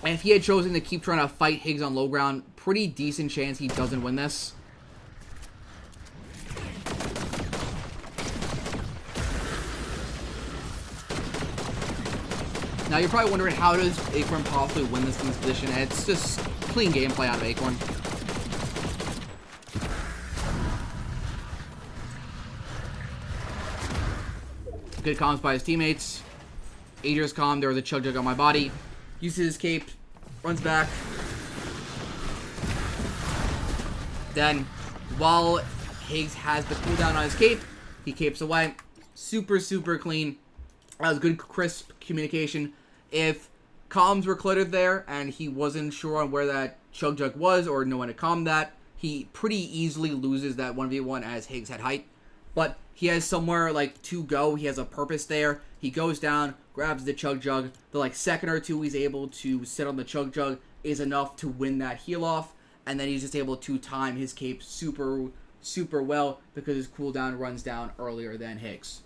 And if he had chosen to keep trying to fight Higgs on low ground, pretty decent chance he doesn't win this. Now you're probably wondering, how does Acorn possibly win this in this position? And it's just clean gameplay out of Acorn. Good comms by his teammates. LeAjerss comm, there was a Chug Jug on my body. Uses his cape, runs back. Then, while Higgs has the cooldown on his cape, he capes away. Super, super clean. That was good, crisp communication. If comms were cluttered there and he wasn't sure on where that Chug Jug was or no one to comm that, he pretty easily loses that 1v1 as Higgs had height. But he has somewhere like to go. He has a purpose there. He goes down, grabs the Chug Jug. The like second or two he's able to sit on the Chug Jug is enough to win that heal off. And then he's just able to time his cape super, super well because his cooldown runs down earlier than Higgs.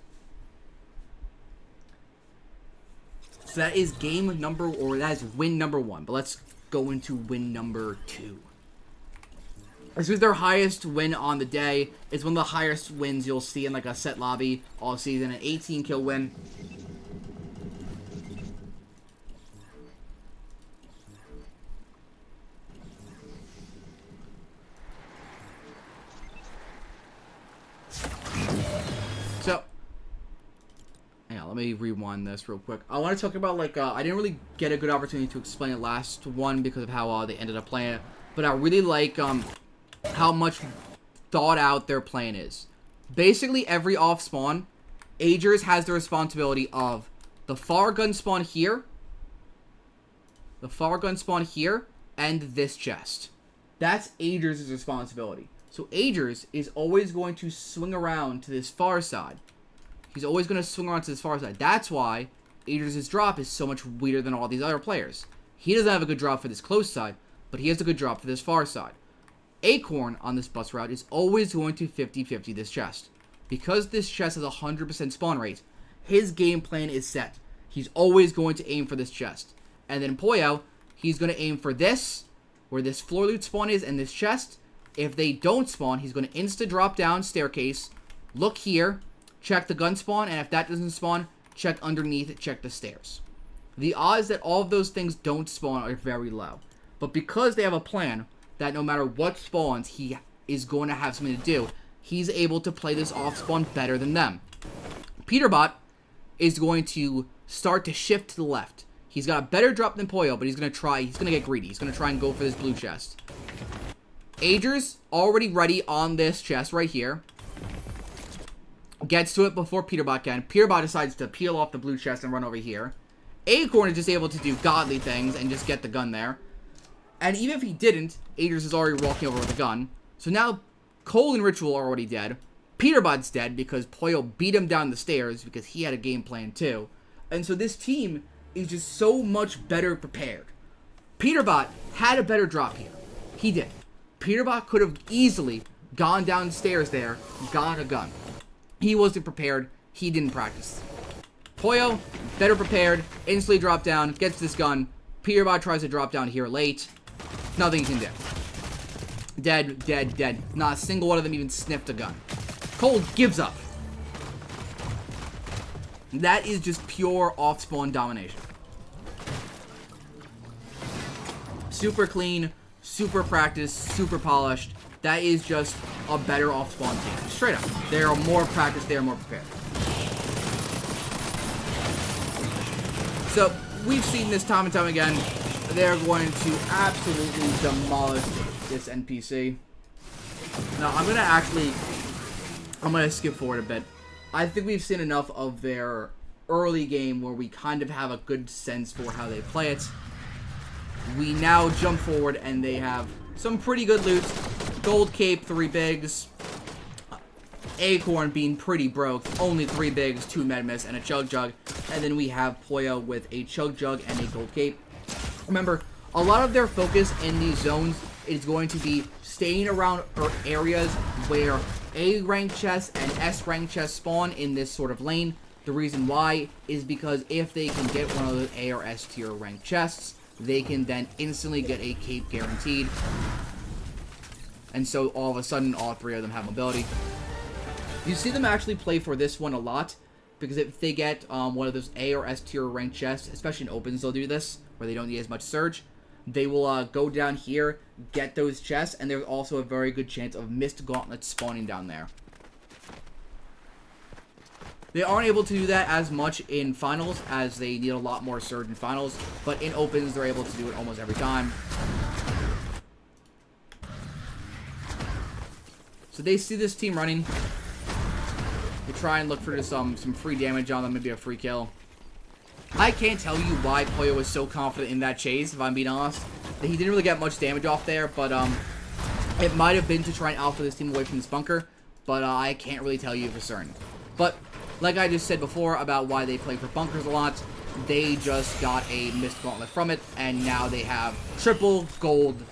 So that is that is win number 1. But let's go into win number 2. This was their highest win on the day. It's one of the highest wins you'll see in like a set lobby all season. An 18 kill win. So, yeah, let me rewind this real quick. I want to talk about like I didn't really get a good opportunity to explain it last one because of how they ended up playing it, but I really like how much thought out their plan is. Basically, every off spawn, LeAjerss has the responsibility of the far gun spawn here, and this chest. That's LeAjerss' responsibility. So LeAjerss is always going to swing around to this far side. He's always going to swing around to this far side. That's why LeAjerss' drop is so much weirder than all these other players. He doesn't have a good drop for this close side, but he has a good drop for this far side. Acorn on this bus route is always going to 50-50 this chest. Because this chest has a 100% spawn rate, his game plan is set. He's always going to aim for this chest. And then Pollo, he's going to aim for this, where this floor loot spawn is, and this chest. If they don't spawn, he's going to insta-drop down staircase, look here, check the gun spawn, and if that doesn't spawn, check underneath, check the stairs. The odds that all of those things don't spawn are very low. But because they have a plan that no matter what spawns, he is going to have something to do, he's able to play this off spawn better than them. Peterbot is going to start to shift to the left. He's got a better drop than Pollo, but he's going to get greedy. He's going to try and go for this blue chest. LeAjerss already ready on this chest right here. Gets to it before Peterbot can. Peterbot decides to peel off the blue chest and run over here. Acorn is just able to do godly things and just get the gun there. And even if he didn't, LeAjerss is already walking over with a gun. So now Cole and Ritual are already dead. Peterbot's dead because Pollo beat him down the stairs because he had a game plan too. And so this team is just so much better prepared. Peterbot had a better drop here. He did. Peterbot could have easily gone downstairs there, got a gun. He wasn't prepared. He didn't practice. Pollo, better prepared, instantly dropped down, gets this gun. Peterbot tries to drop down here late. Nothing he can do. Dead, dead, dead. Not a single one of them even sniffed a gun. Cole gives up. That is just pure off-spawn domination. Super clean, super practiced, super polished. That is just a better off-spawn team. Straight up. They are more practiced, they are more prepared. So, we've seen this time and time again. They're going to absolutely demolish this NPC. Now, I'm going to skip forward a bit. I think we've seen enough of their early game where we kind of have a good sense for how they play it. We now jump forward and they have some pretty good loot. Gold cape, 3 bigs. Acorn being pretty broke. Only 3 bigs, 2 med miss, and a chug jug. And then we have Pollo with a chug jug and a gold cape. Remember, a lot of their focus in these zones is going to be staying around areas where A rank chests and S rank chests spawn in this sort of lane. The reason why is because if they can get one of those A or S tier rank chests, they can then instantly get a cape guaranteed. And so all of a sudden, all 3 of them have mobility. You see them actually play for this one a lot, because if they get one of those A or S tier ranked chests, especially in opens, they'll do this, where they don't need as much surge. They will go down here, get those chests, and there's also a very good chance of missed gauntlets spawning down there. They aren't able to do that as much in finals, as they need a lot more surge in finals, but in opens, they're able to do it almost every time. So they see this team running. They try and look for some free damage on them, maybe a free kill. I can't tell you why Pollo was so confident in that chase, if I'm being honest. He didn't really get much damage off there, but it might have been to try and alpha this team away from this bunker, but I can't really tell you for certain. But like I just said before about why they play for bunkers a lot, they just got a missed gauntlet from it, and now they have triple gold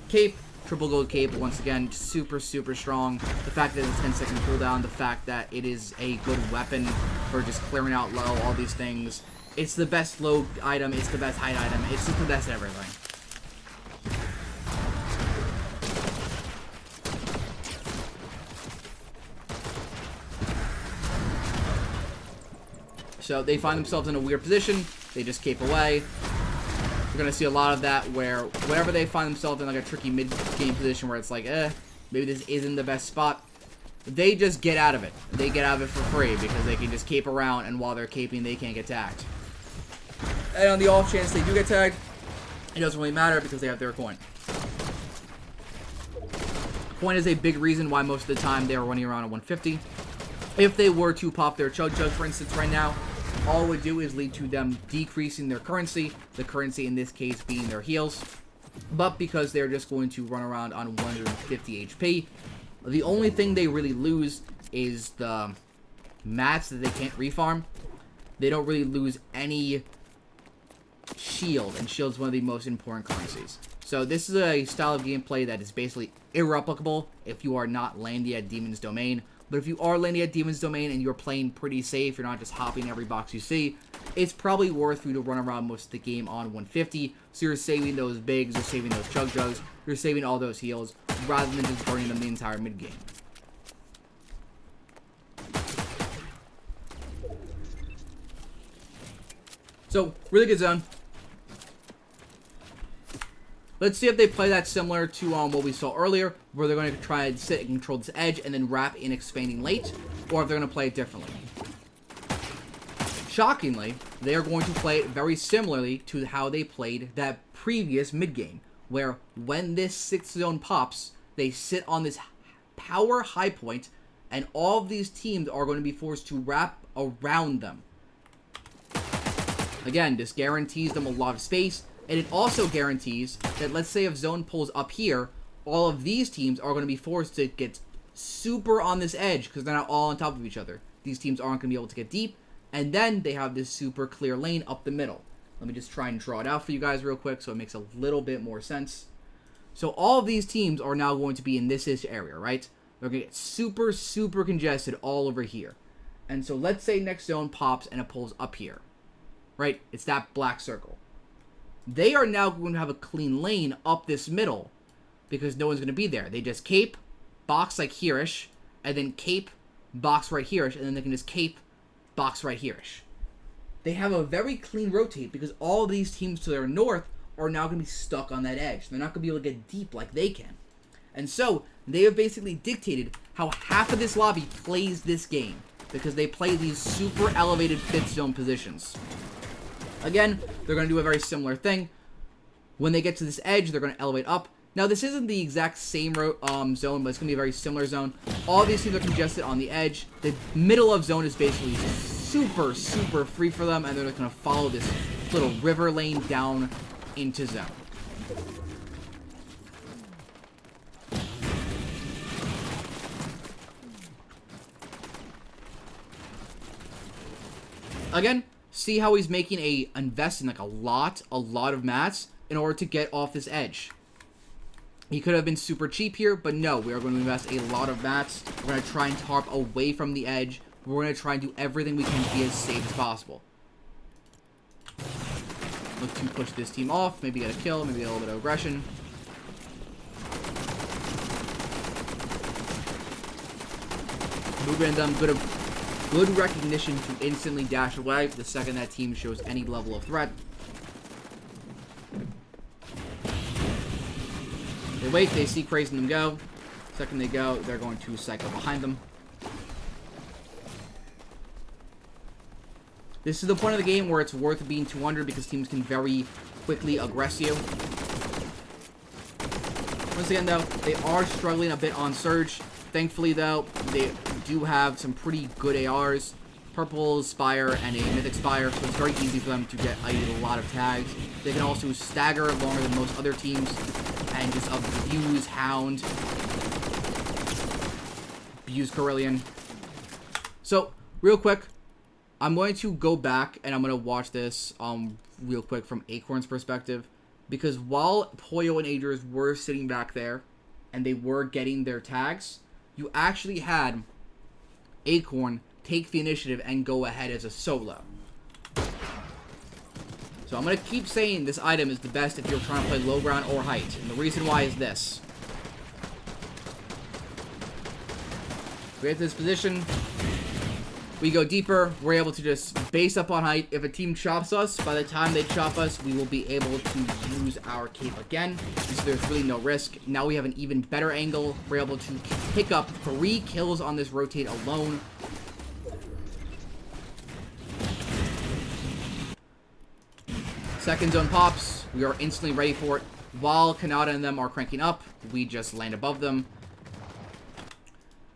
cape. Triple gold cape, once again, super, super strong. The fact that it's a 10-second cooldown, the fact that it is a good weapon for just clearing out low, all these things. It's the best low item, it's the best height item, it's just the best everything. So they find themselves in a weird position, they just cape away. We're going to see a lot of that where whenever they find themselves in like a tricky mid-game position where it's like, maybe this isn't the best spot, they just get out of it. They get out of it for free because they can just cape around, and while they're caping, they can't get tagged. And on the off chance they do get tagged, it doesn't really matter because they have their coin. Coin is a big reason why most of the time they are running around at 150. If they were to pop their chug jug, for instance, right now, all it would do is lead to them decreasing their currency, the currency in this case being their heals. But because they're just going to run around on 150 HP, the only thing they really lose is the mats that they can't refarm. They don't really lose any shield, and shield is one of the most important currencies. So this is a style of gameplay that is basically irreplicable if you are not landing at Demon's Domain. But if you are landing at Demon's Domain and you're playing pretty safe, you're not just hopping every box you see, it's probably worth you to run around most of the game on 150. So you're saving those bigs, you're saving those chug jugs, you're saving all those heals, rather than just burning them the entire mid game. So, really good zone. Let's see if they play that similar to what we saw earlier, where they're going to try and sit and control this edge and then wrap in expanding late, or if they're going to play it differently. shockingly, they are going to play it very similarly to how they played that previous mid-game, where when this 6th zone pops, they sit on this power high point, and all of these teams are going to be forced to wrap around them. Again, this guarantees them a lot of space, and it also guarantees that, let's say if zone pulls up here, all of these teams are going to be forced to get super on this edge because they're not all on top of each other. These teams aren't going to be able to get deep, and then they have this super clear lane up the middle. Let me just try and draw it out for you guys real quick so it makes a little bit more sense. So all of these teams are now going to be in this-ish area, right? They're going to get super, super congested all over here. And so let's say next zone pops and it pulls up here, right? It's that black circle. They are now going to have a clean lane up this middle because no one's going to be there. They just cape, box like here-ish, and then cape, box right here-ish, and then they can just cape, box right here-ish. They have a very clean rotate because all these teams to their north are now going to be stuck on that edge. They're not going to be able to get deep like they can. And so, they have basically dictated how half of this lobby plays this game because they play these super elevated 5th zone positions. Again, they're going to do a very similar thing. When they get to this edge, they're going to elevate up. Now, this isn't the exact same zone, but it's going to be a very similar zone. All these teams are congested on the edge. The middle of zone is basically super, super free for them, and they're just going to follow this little river lane down into zone. Again, see how he's making investing like a lot of mats in order to get off this edge. He could have been super cheap here, but no, we are going to invest a lot of mats. We're going to try and tarp away from the edge. We're going to try and do everything we can to be as safe as possible. Look to push this team off, maybe get a kill, maybe get a little bit of aggression. Moving them, good recognition to instantly dash away the second that team shows any level of threat. They wait, they see Crazy them go. Second they go, they're going to cycle behind them. This is the point of the game where it's worth being 200 because teams can very quickly aggress you. Once again, though, they are struggling a bit on Surge. Thankfully, though, they do have some pretty good ARs. Purple Spire and a Mythic Spire, so it's very easy for them to get a lot of tags. They can also stagger longer than most other teams and just abuse Hound, abuse Carillion. So, real quick, I'm going to go back and I'm going to watch this real quick from Acorn's perspective. Because while Pollo and LeAjerss were sitting back there and they were getting their tags, you actually had Acorn take the initiative and go ahead as a solo. So I'm going to keep saying this item is the best if you're trying to play low ground or height. And the reason why is this. We get to this position. We go deeper. We're able to just base up on height. If a team chops us, by the time they chop us, we will be able to use our cape again. So there's really no risk. Now we have an even better angle. We're able to pick up 3 kills on this rotate alone. Second zone pops. We are instantly ready for it. While Kanata and them are cranking up, we just land above them.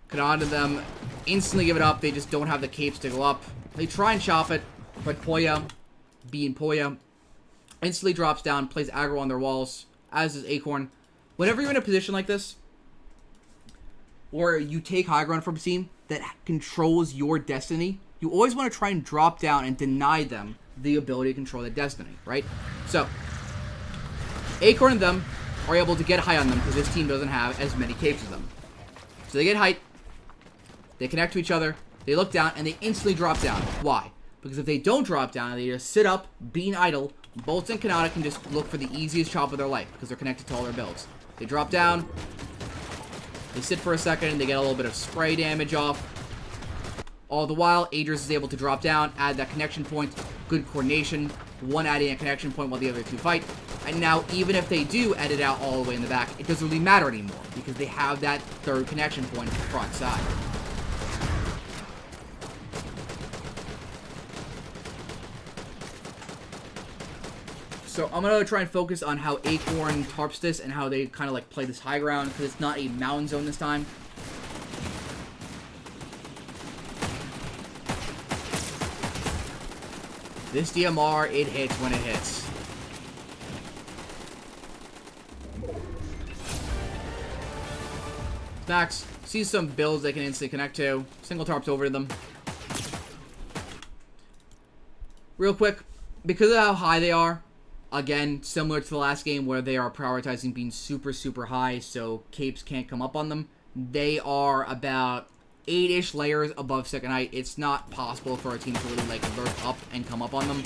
Kanata and them instantly give it up. They just don't have the capes to go up. They try and chop it, but Pollo, being Pollo, instantly drops down, plays aggro on their walls, as does Acorn. Whenever you're in a position like this, or you take high ground from a team that controls your destiny, you always want to try and drop down and deny them the ability to control their destiny, right? So, Acorn and them are able to get high on them because this team doesn't have as many capes as them. So they get height, they connect to each other, they look down, and they instantly drop down. Why? Because if they don't drop down, they just sit up, being idle, Bolts and Kanata can just look for the easiest chop of their life because they're connected to all their builds. They drop down, they sit for a second, they get a little bit of spray damage off. All the while, LeAjerss is able to drop down, add that connection point, good coordination, one adding a connection point while the other two fight. And now, even if they do edit out all the way in the back, it doesn't really matter anymore because they have that third connection point front side. So I'm going to try and focus on how Acorn tarps this and how they kind of like play this high ground, because it's not a mountain zone this time. This DMR, it hits when it hits. Max sees some builds they can instantly connect to. Single tarps over to them. Real quick, because of how high they are, again, similar to the last game where they are prioritizing being super, super high so capes can't come up on them, they are about 8-ish layers above second height. It's not possible for a team to really like lurk up and come up on them.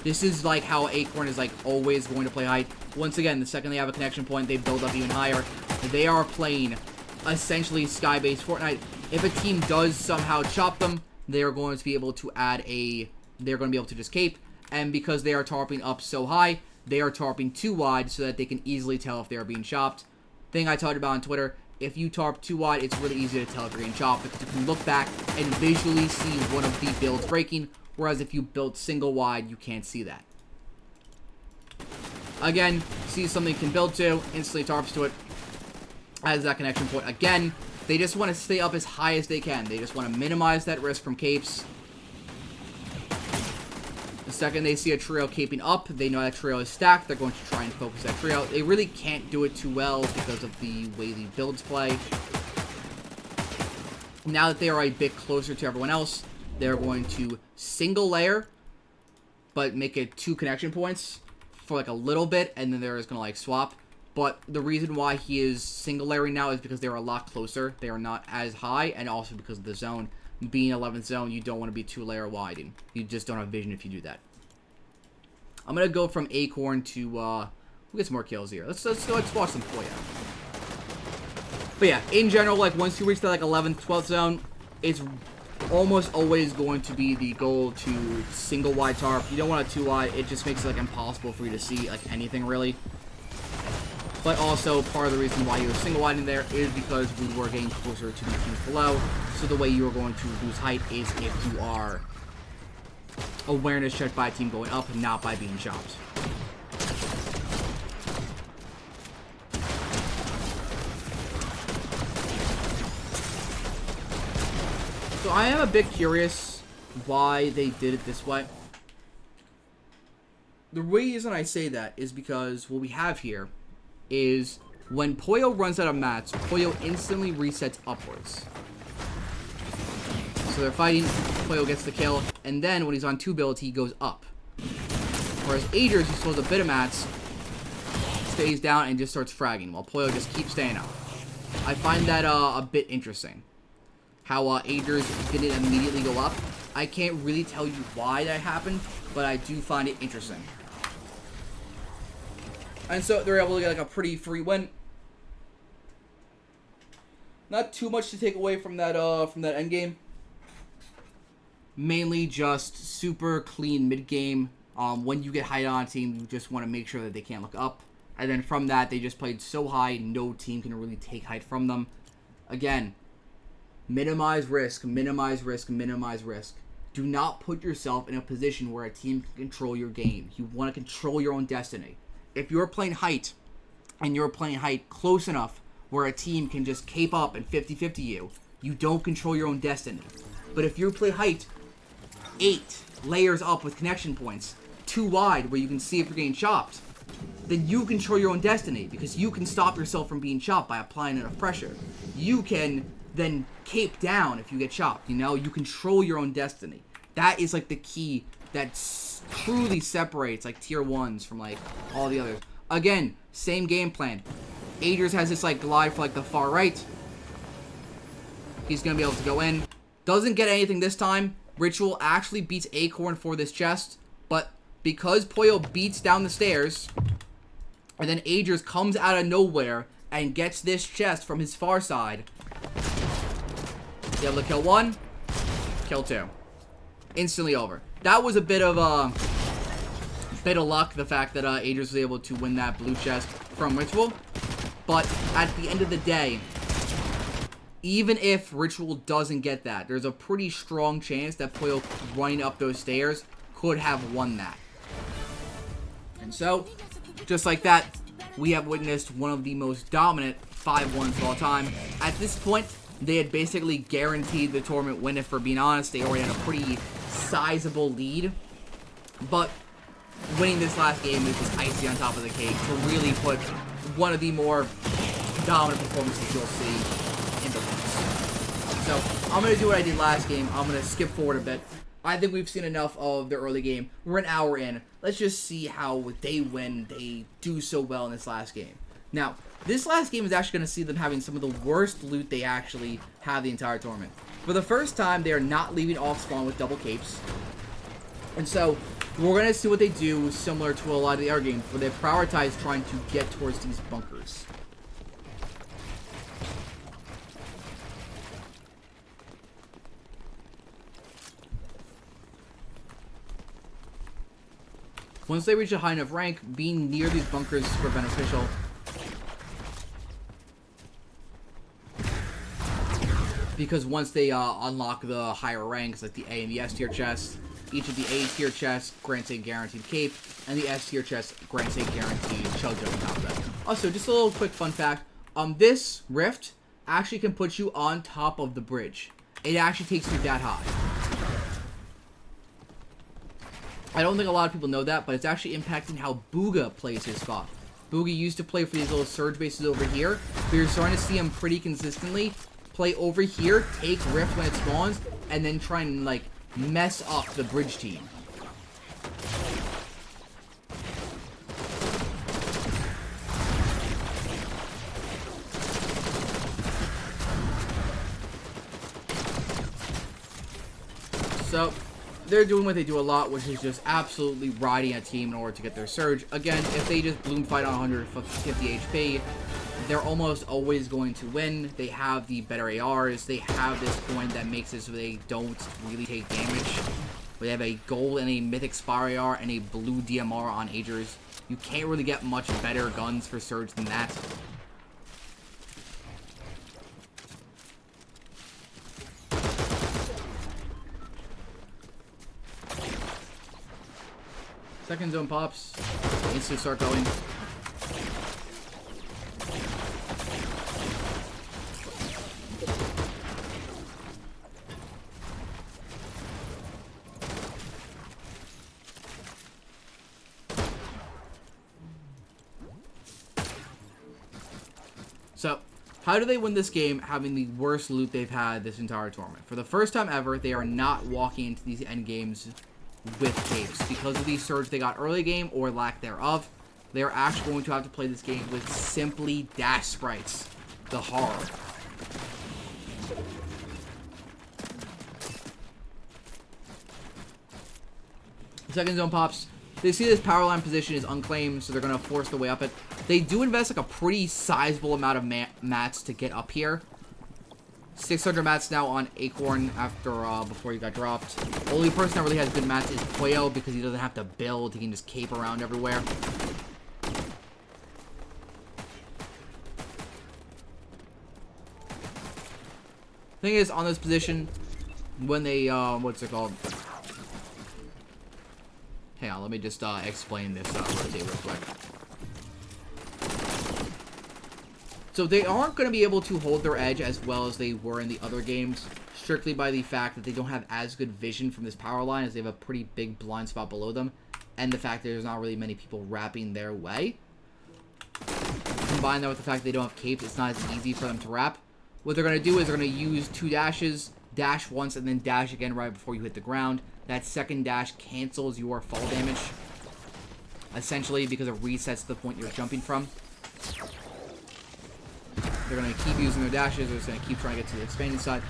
This is like how Acorn is like always going to play height. Once again, the second they have a connection point, they build up even higher. They are playing essentially sky-based Fortnite. If a team does somehow chop them, they are going to be able to add a... They're going to be able to just cape. And because they are tarping up so high, they are tarping too wide so that they can easily tell if they are being chopped. Thing I talked about on Twitter, if you tarp too wide, it's really easy to tell if you're getting chopped because you can look back and visually see one of the builds breaking. Whereas if you build single wide, you can't see that. Again, see something you can build to, instantly tarps to it. As that connection point. Again, they just want to stay up as high as they can. They just want to minimize that risk from capes. The second they see a trio caping up, they know that trio is stacked. They're going to try and focus that trio. They really can't do it too well because of the way the builds play. Now that they are a bit closer to everyone else, they're going to single layer, but make it 2 connection points for like a little bit, and then they're just going to like swap. But the reason why he is single layering now is because they're a lot closer. They are not as high, and also because of the zone. Being 11th zone, you don't want to be 2 layer wide, and you just don't have vision if you do that. I'm going to go from Acorn to, who gets more kills here? Let's watch some Pollo. But yeah, in general, like once you reach that like 11th, 12th zone, it's almost always going to be the goal to single wide tarp. You don't want a 2 wide. It just makes it like impossible for you to see like anything really. But also, part of the reason why you were single wide in there is because we were getting closer to the teams below. So the way you are going to lose height is if you are awareness checked by a team going up, not by being chopped. So I am a bit curious why they did it this way. The reason I say that is because what we have here is when Pollo runs out of mats, Pollo instantly resets upwards. So they're fighting, Pollo gets the kill, and then when he's on 2 builds, he goes up. Whereas LeAjerss, who still has a bit of mats, stays down and just starts fragging, while Pollo just keeps staying up. I find that a bit interesting. How LeAjerss didn't immediately go up. I can't really tell you why that happened, but I do find it interesting. And so they're able to get like a pretty free win. Not too much to take away from that end game. Mainly just super clean mid game. When you get height on a team, you just want to make sure that they can't look up. And then from that, they just played so high, no team can really take height from them. Again, minimize risk, minimize risk, minimize risk. Do not put yourself in a position where a team can control your game. You want to control your own destiny. If you're playing height, and you're playing height close enough where a team can just cape up and 50-50 you, you don't control your own destiny. But if you play height 8 layers up with connection points, 2 wide where you can see if you're getting chopped, then you control your own destiny because you can stop yourself from being chopped by applying enough pressure. You can then cape down if you get chopped, you know? You control your own destiny. That is like the key that truly separates like tier 1s from like all the others. Again, same game plan. LeAjerss has this like glide for like the far right. He's gonna be able to go in. Doesn't get anything this time. Ritual actually beats Acorn for this chest, but because Pollo beats down the stairs, and then LeAjerss comes out of nowhere and gets this chest from his far side, he's able to kill 1, kill 2. Instantly over. That was a bit of luck, the fact that LeAjerss was able to win that blue chest from Ritual. But at the end of the day, even if Ritual doesn't get that, there's a pretty strong chance that Pollo running up those stairs could have won that. And so, just like that, we have witnessed one of the most dominant 5-1s of all time. At this point, they had basically guaranteed the tournament win, if we're being honest. They already had a pretty sizable lead. But winning this last game is just icing on top of the cake to really put one of the more dominant performances you'll see in the books. So, I'm going to do what I did last game. I'm going to skip forward a bit. I think we've seen enough of the early game. We're an hour in. Let's just see how they do so well in this last game. Now, this last game is actually going to see them having some of the worst loot they actually have the entire tournament. For the first time, they are not leaving off spawn with double capes. And so, we're going to see what they do similar to a lot of the other games, where they prioritize trying to get towards these bunkers. Once they reach a high enough rank, being near these bunkers is super beneficial. Because once they unlock the higher ranks, like the A and the S tier chests, each of the A tier chests grants a guaranteed cape, and the S tier chest grants a guaranteed chug jug on top of that. Also, just a little quick fun fact, this rift actually can put you on top of the bridge. It actually takes you that high. I don't think a lot of people know that, but it's actually impacting how Booga plays his spot. Booga used to play for these little surge bases over here, but you're starting to see him pretty consistently play over here, take Rift when it spawns, and then try and, like, mess up the bridge team. So, they're doing what they do a lot, which is just absolutely riding a team in order to get their surge. Again, if they just bloom fight on 150 HP, they're almost always going to win. They have the better ARs. They have this coin that makes it so they don't really take damage. They have a gold and a mythic Spire AR and a blue DMR on LeAjerss. You can't really get much better guns for surge than that. Second zone pops. Instantly start going. So, how do they win this game having the worst loot they've had this entire tournament? For the first time ever, they are not walking into these end games with capes because of the surge they got early game or lack thereof. They are actually going to have to play this game with simply dash sprites. The horror. Second zone pops. They see this power line position is unclaimed, so they're going to force their way up it. They do invest like a pretty sizable amount of mats to get up here. 600 mats now on Acorn after before he got dropped. The only person that really has good mats is Pollo because he doesn't have to build. He can just cape around everywhere. Thing is, on this position, when they, what's it called? Hang on, let me just explain this rotate real quick. So they aren't going to be able to hold their edge as well as they were in the other games, strictly by the fact that they don't have as good vision from this power line, as they have a pretty big blind spot below them, and the fact that there's not really many people wrapping their way. Combine that with the fact that they don't have capes, it's not as easy for them to wrap. What they're going to do is they're going to use 2 dashes, dash once, and then dash again right before you hit the ground. That second dash cancels your fall damage, essentially, because it resets the point you're jumping from. They're going to keep using their dashes. They're just going to keep trying to get to the expanding side.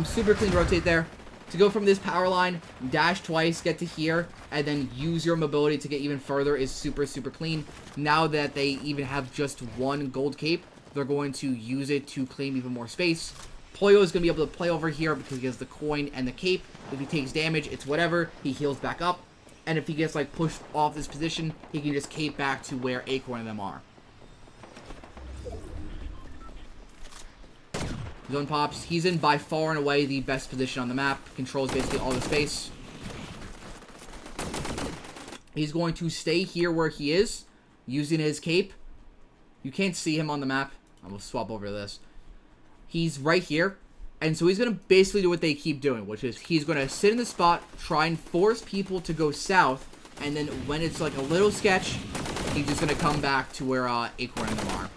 Super clean rotate there. To go from this power line, dash twice, get to here, and then use your mobility to get even further is super, super clean. Now that they even have just 1 gold cape, they're going to use it to claim even more space. Pollo is going to be able to play over here because he has the coin and the cape. If he takes damage, it's whatever. He heals back up. And if he gets like pushed off this position, he can just cape back to where Acorn and them are. Zone pops. He's in by far and away the best position on the map. Controls basically all the space. He's going to stay here where he is, using his cape. You can't see him on the map. I'm going to swap over this. He's right here. And so he's going to basically do what they keep doing, which is he's going to sit in the spot, try and force people to go south, and then when it's like a little sketch, he's just going to come back to where Acorn and them are.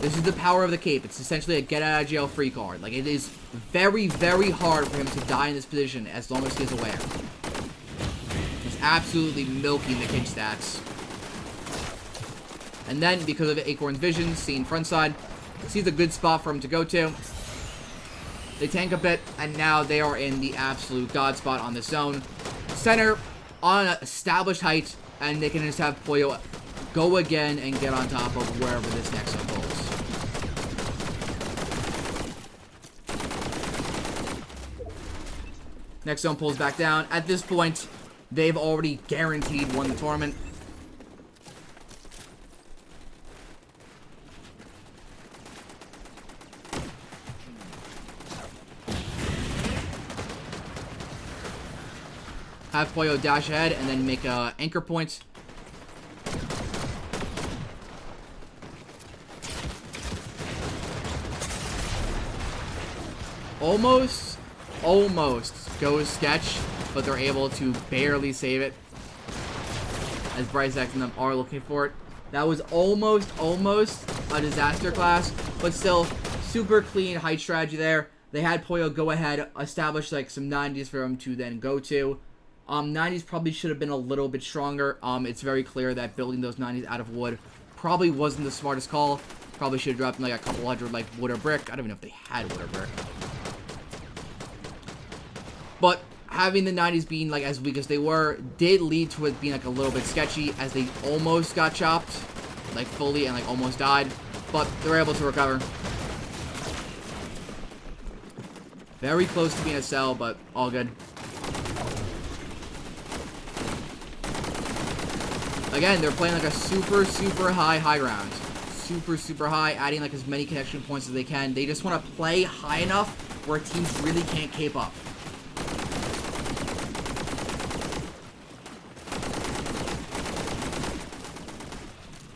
This is the power of the cape. It's essentially a get-out-of-jail-free card. Like, it is very, very hard for him to die in this position as long as he's aware. He's absolutely milking the kid stats. And then, because of Acorn's vision, seeing front side, sees a good spot for him to go to. They tank a bit, and now they are in the absolute god spot on the zone. Center, on an established height, and they can just have Pollo go again and get on top of wherever this next zone pulls. Next zone pulls back down. At this point, they've already guaranteed won the tournament. Have Pollo dash ahead and then make a anchor point. Almost goes sketch, but they're able to barely save it. As Bryce X and them are looking for it. That was almost a disaster class, but still super clean height strategy there. They had Pollo go ahead, establish like some 90s for him to then go to. 90s probably should have been a little bit stronger. It's very clear that building those 90s out of wood probably wasn't the smartest call. Probably should have dropped like a couple hundred like wood or brick. I don't even know if they had wood or brick. But having the 90s being like as weak as they were did lead to it being like a little bit sketchy as they almost got chopped like fully and like almost died. But they were able to recover. Very close to being a sell, but all good. Again, they're playing like a super high ground. Super high, adding like as many connection points as they can. They just want to play high enough where teams really can't keep up.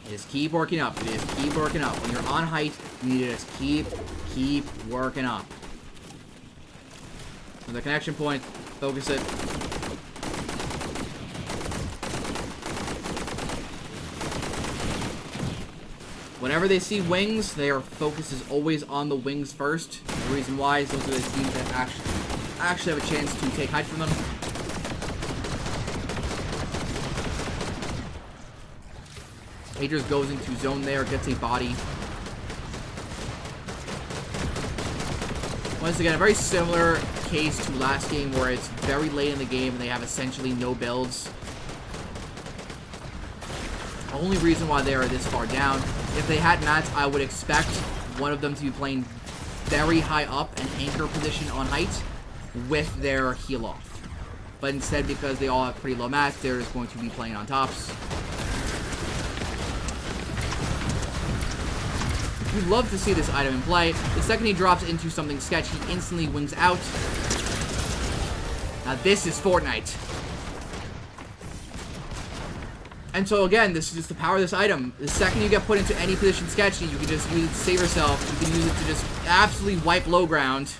You just keep working up. You just keep working up. When you're on height, you need to just keep working up. For the connection point, focus it. Whenever they see wings, their focus is always on the wings first. The reason why is those are the teams that actually have a chance to take height from them. LeAjerss goes into zone there, gets a body. Once again, a very similar case to last game where it's very late in the game and they have essentially no builds. The only reason why they are this far down, if they had mats, I would expect one of them to be playing very high up and anchor position on height with their heal off. But instead, because they all have pretty low mats, they're just going to be playing on tops. We'd love to see this item in play. The second he drops into something sketchy, he instantly wings out. Now this is Fortnite. And so again, this is just the power of this item. The second you get put into any position sketchy, you can just use it to save yourself. You can use it to just absolutely wipe low ground.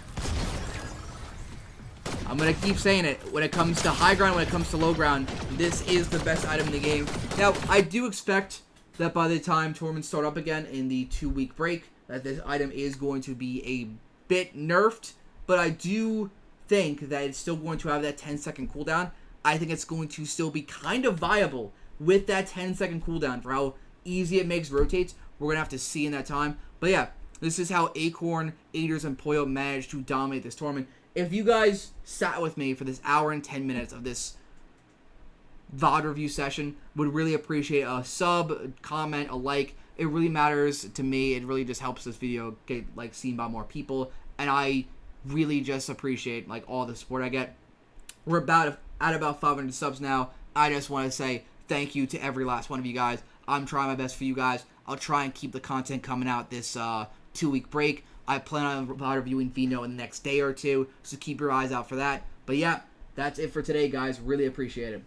I'm going to keep saying it. When it comes to high ground, when it comes to low ground, this is the best item in the game. Now, I do expect that by the time tournaments start up again in the 2-week break, that this item is going to be a bit nerfed. But I do think that it's still going to have that 10-second cooldown. I think it's going to still be kind of viable with that 10-second cooldown for how easy it makes rotates. We're going to have to see in that time. But yeah, this is how Acorn, LeAjerss, and Pollo managed to dominate this tournament. If you guys sat with me for this hour and 10 minutes of this VOD review session, would really appreciate a sub, comment, a like. It really matters to me. It really just helps this video get like seen by more people. And I really just appreciate like all the support I get. We're at about 500 subs now. I just want to say thank you to every last one of you guys. I'm trying my best for you guys. I'll try and keep the content coming out this 2-week break. I plan on reviewing Vino in the next day or two, so keep your eyes out for that. But yeah, that's it for today, guys. Really appreciate it.